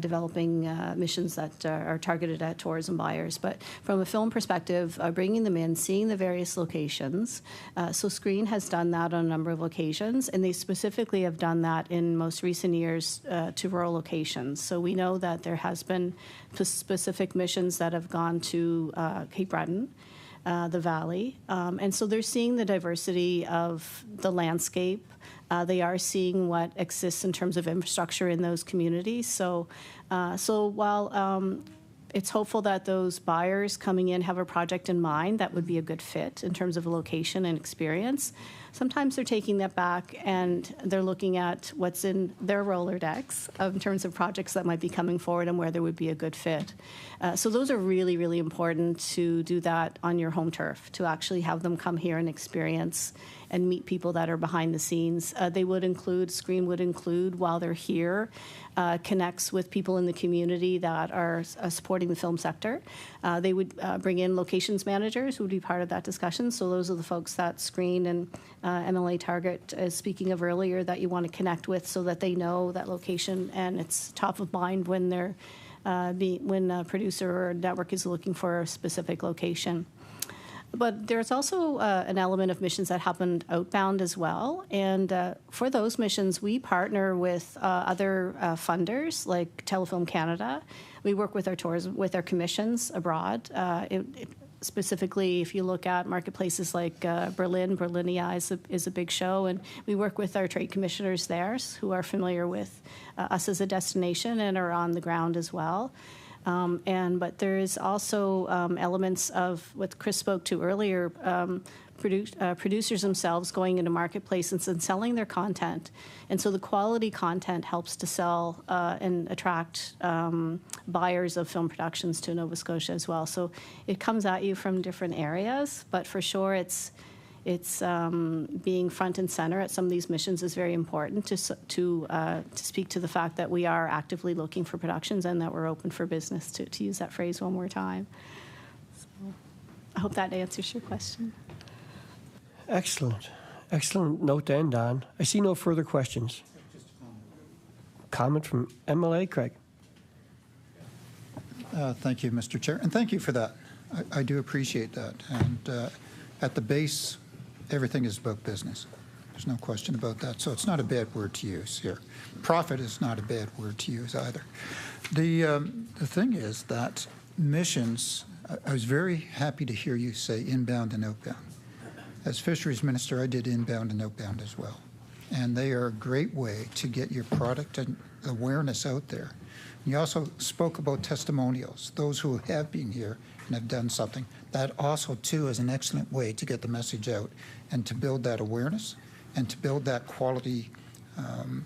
developing missions that are targeted at tourism buyers. But from a film perspective, bringing them in, seeing the various locations. So Screen has done that on a number of occasions, and they specifically have done that in most recent years to rural locations. So we know that there has been specific missions that have gone to Cape Breton, the Valley, and so they're seeing the diversity of the landscape. They are seeing what exists in terms of infrastructure in those communities. So while it's hopeful that those buyers coming in have a project in mind that would be a good fit in terms of location and experience, sometimes they're taking that back and they're looking at what's in their Rolodex in terms of projects that might be coming forward and where there would be a good fit. So those are really, really important to do that on your home turf, to actually have them come here and experience and meet people that are behind the scenes. Screen would include, while they're here, connects with people in the community that are supporting the film sector. They would bring in locations managers who would be part of that discussion. So those are the folks that Screen and MLA Target is speaking of earlier that you want to connect with so that they know that location and it's top of mind when they're when a producer or network is looking for a specific location. But there's also an element of missions that happened outbound as well. And for those missions, we partner with other funders like Telefilm Canada. We work with our tourism, with our commissions abroad. Specifically, if you look at marketplaces like Berlinia is a big show, and we work with our trade commissioners there who are familiar with us as a destination and are on the ground as well. But there is also elements of what Chris spoke to earlier, producers themselves going into marketplaces and selling their content. And so the quality content helps to sell and attract buyers of film productions to Nova Scotia as well. So it comes at you from different areas, but for sure it's being front and center at some of these missions is very important to speak to the fact that we are actively looking for productions and that we're open for business, to use that phrase one more time. So I hope that answers your question. Excellent. Excellent note to end on. I see no further questions. Comment from MLA Craig. Thank you, Mr. Chair, and thank you for that. I do appreciate that. And at the base, everything is about business. There's no question about that. So it's not a bad word to use here. Profit is not a bad word to use either. The thing is that missions, I was very happy to hear you say inbound and outbound. As Fisheries Minister, I did inbound and outbound as well. And they are a great way to get your product and awareness out there. You also spoke about testimonials, those who have been here and have done something. That also, too, is an excellent way to get the message out and to build that awareness and to build that quality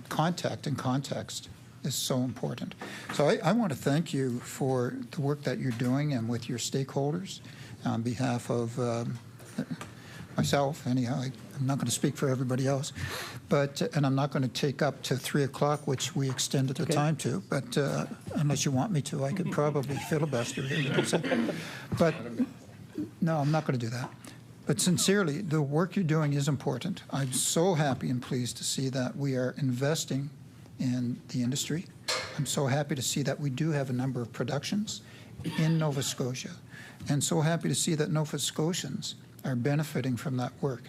contact and context is so important. So I want to thank you for the work that you're doing and with your stakeholders on behalf of myself, anyhow. I'm not going to speak for everybody else, and I'm not going to take up to 3 o'clock, which we extended the time to, but unless you want me to, I could probably filibuster here. But no, I'm not going to do that. But sincerely, the work you're doing is important. I'm so happy and pleased to see that we are investing in the industry. I'm so happy to see that we do have a number of productions in Nova Scotia, and so happy to see that Nova Scotians are benefiting from that work,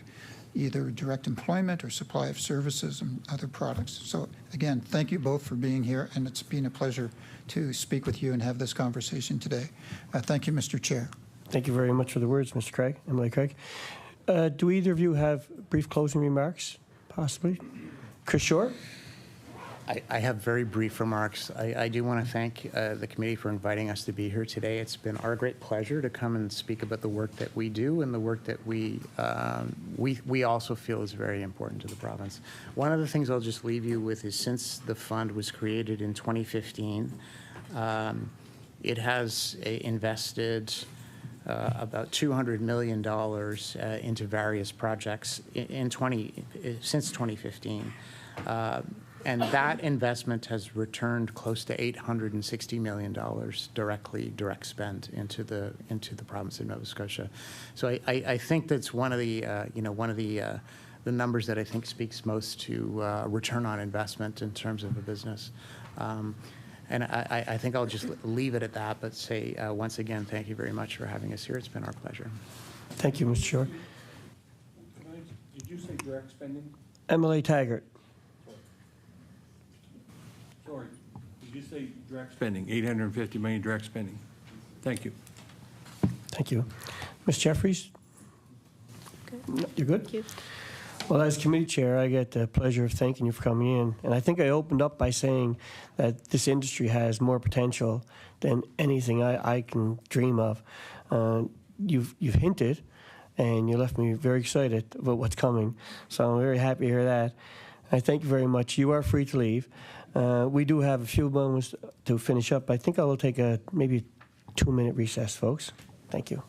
either direct employment or supply of services and other products. So again, thank you both for being here, and it's been a pleasure to speak with you and have this conversation today. Thank you, Mr. Chair. Thank you very much for the words, Mr. Craig, Emily Craig. Do either of you have brief closing remarks, possibly? Chris Shore? I have very brief remarks. I do want to thank the committee for inviting us to be here today. It's been our great pleasure to come and speak about the work that we do and the work that we also feel is very important to the province. One of the things I'll just leave you with is, since the fund was created in 2015, it has invested about $200 million into various projects since 2015. And that investment has returned close to $860 million direct spend into the province of Nova Scotia. So I think that's one of the the numbers that I think speaks most to return on investment in terms of a business. And I think I'll just leave it at that, but say once again, thank you very much for having us here. It's been our pleasure. Thank you, Mr. Shore. Did you say direct spending? MLA Taggart. Sorry, did you say direct spending, $850 million direct spending? Thank you. Thank you. Ms. Jeffries? Good. You're good? Thank you. Well, as committee chair, I get the pleasure of thanking you for coming in. And I think I opened up by saying that this industry has more potential than anything I can dream of. You've hinted, and you left me very excited about what's coming. So I'm very happy to hear that. I thank you very much. You are free to leave. We do have a few moments to finish up. I think I will take a maybe 2-minute recess, folks. Thank you.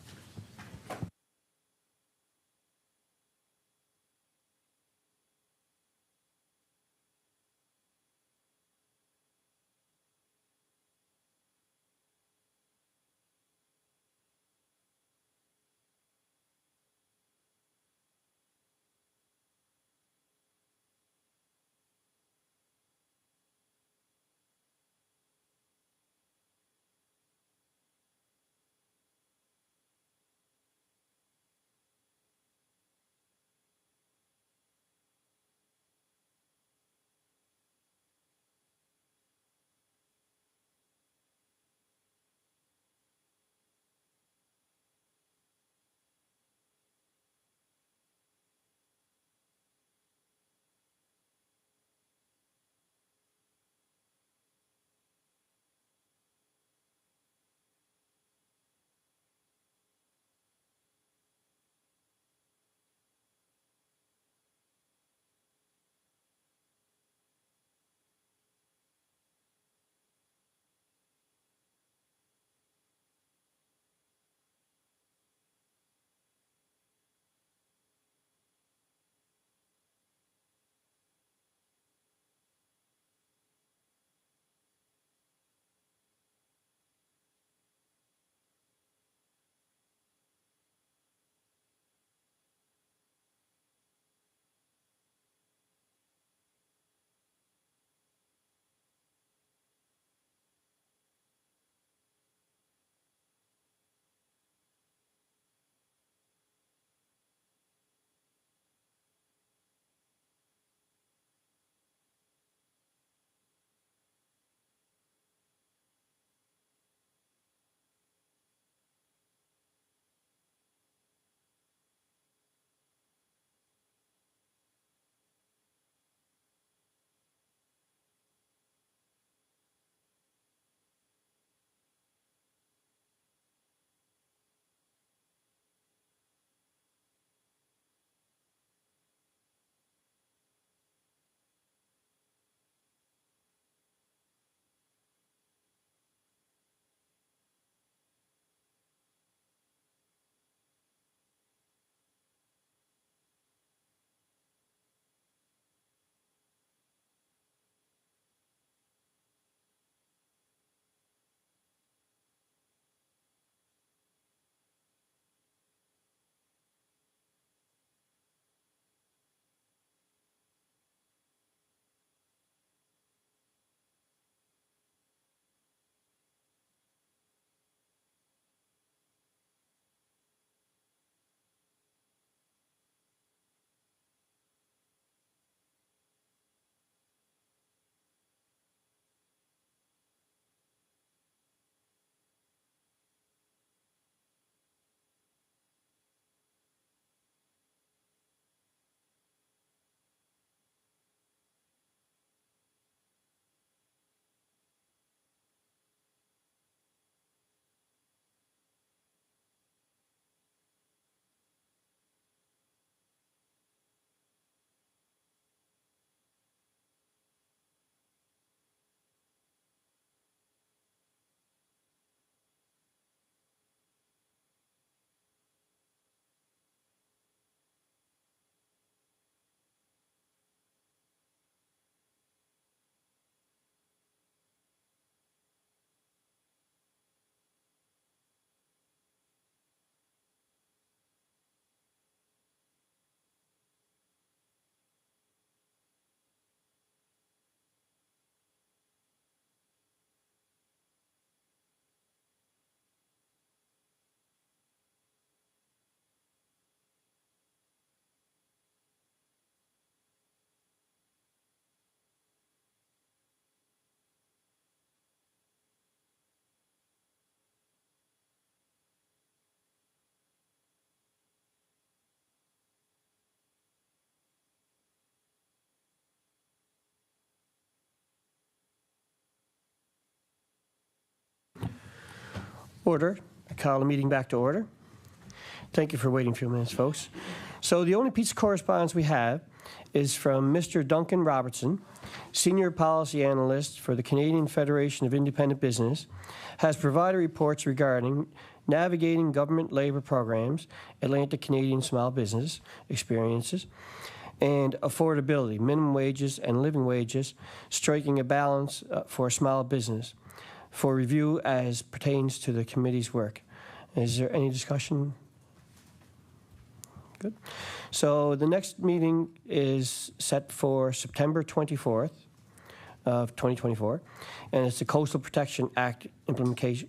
Order. I call the meeting back to order. Thank you for waiting a few minutes, folks. So the only piece of correspondence we have is from Mr. Duncan Robertson, Senior Policy Analyst for the Canadian Federation of Independent Business, has provided reports regarding navigating government labor programs, Atlantic Canadian small business experiences, and affordability, minimum wages and living wages, striking a balance for small business, for review as pertains to the committee's work. Is there any discussion? Good. So the next meeting is set for September 24th of 2024, and it's the Coastal Protection Act implementation.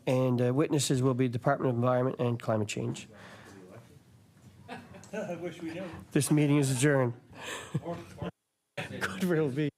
And witnesses will be Department of Environment and Climate Change. I wish we knew. This meeting is adjourned. Good will be.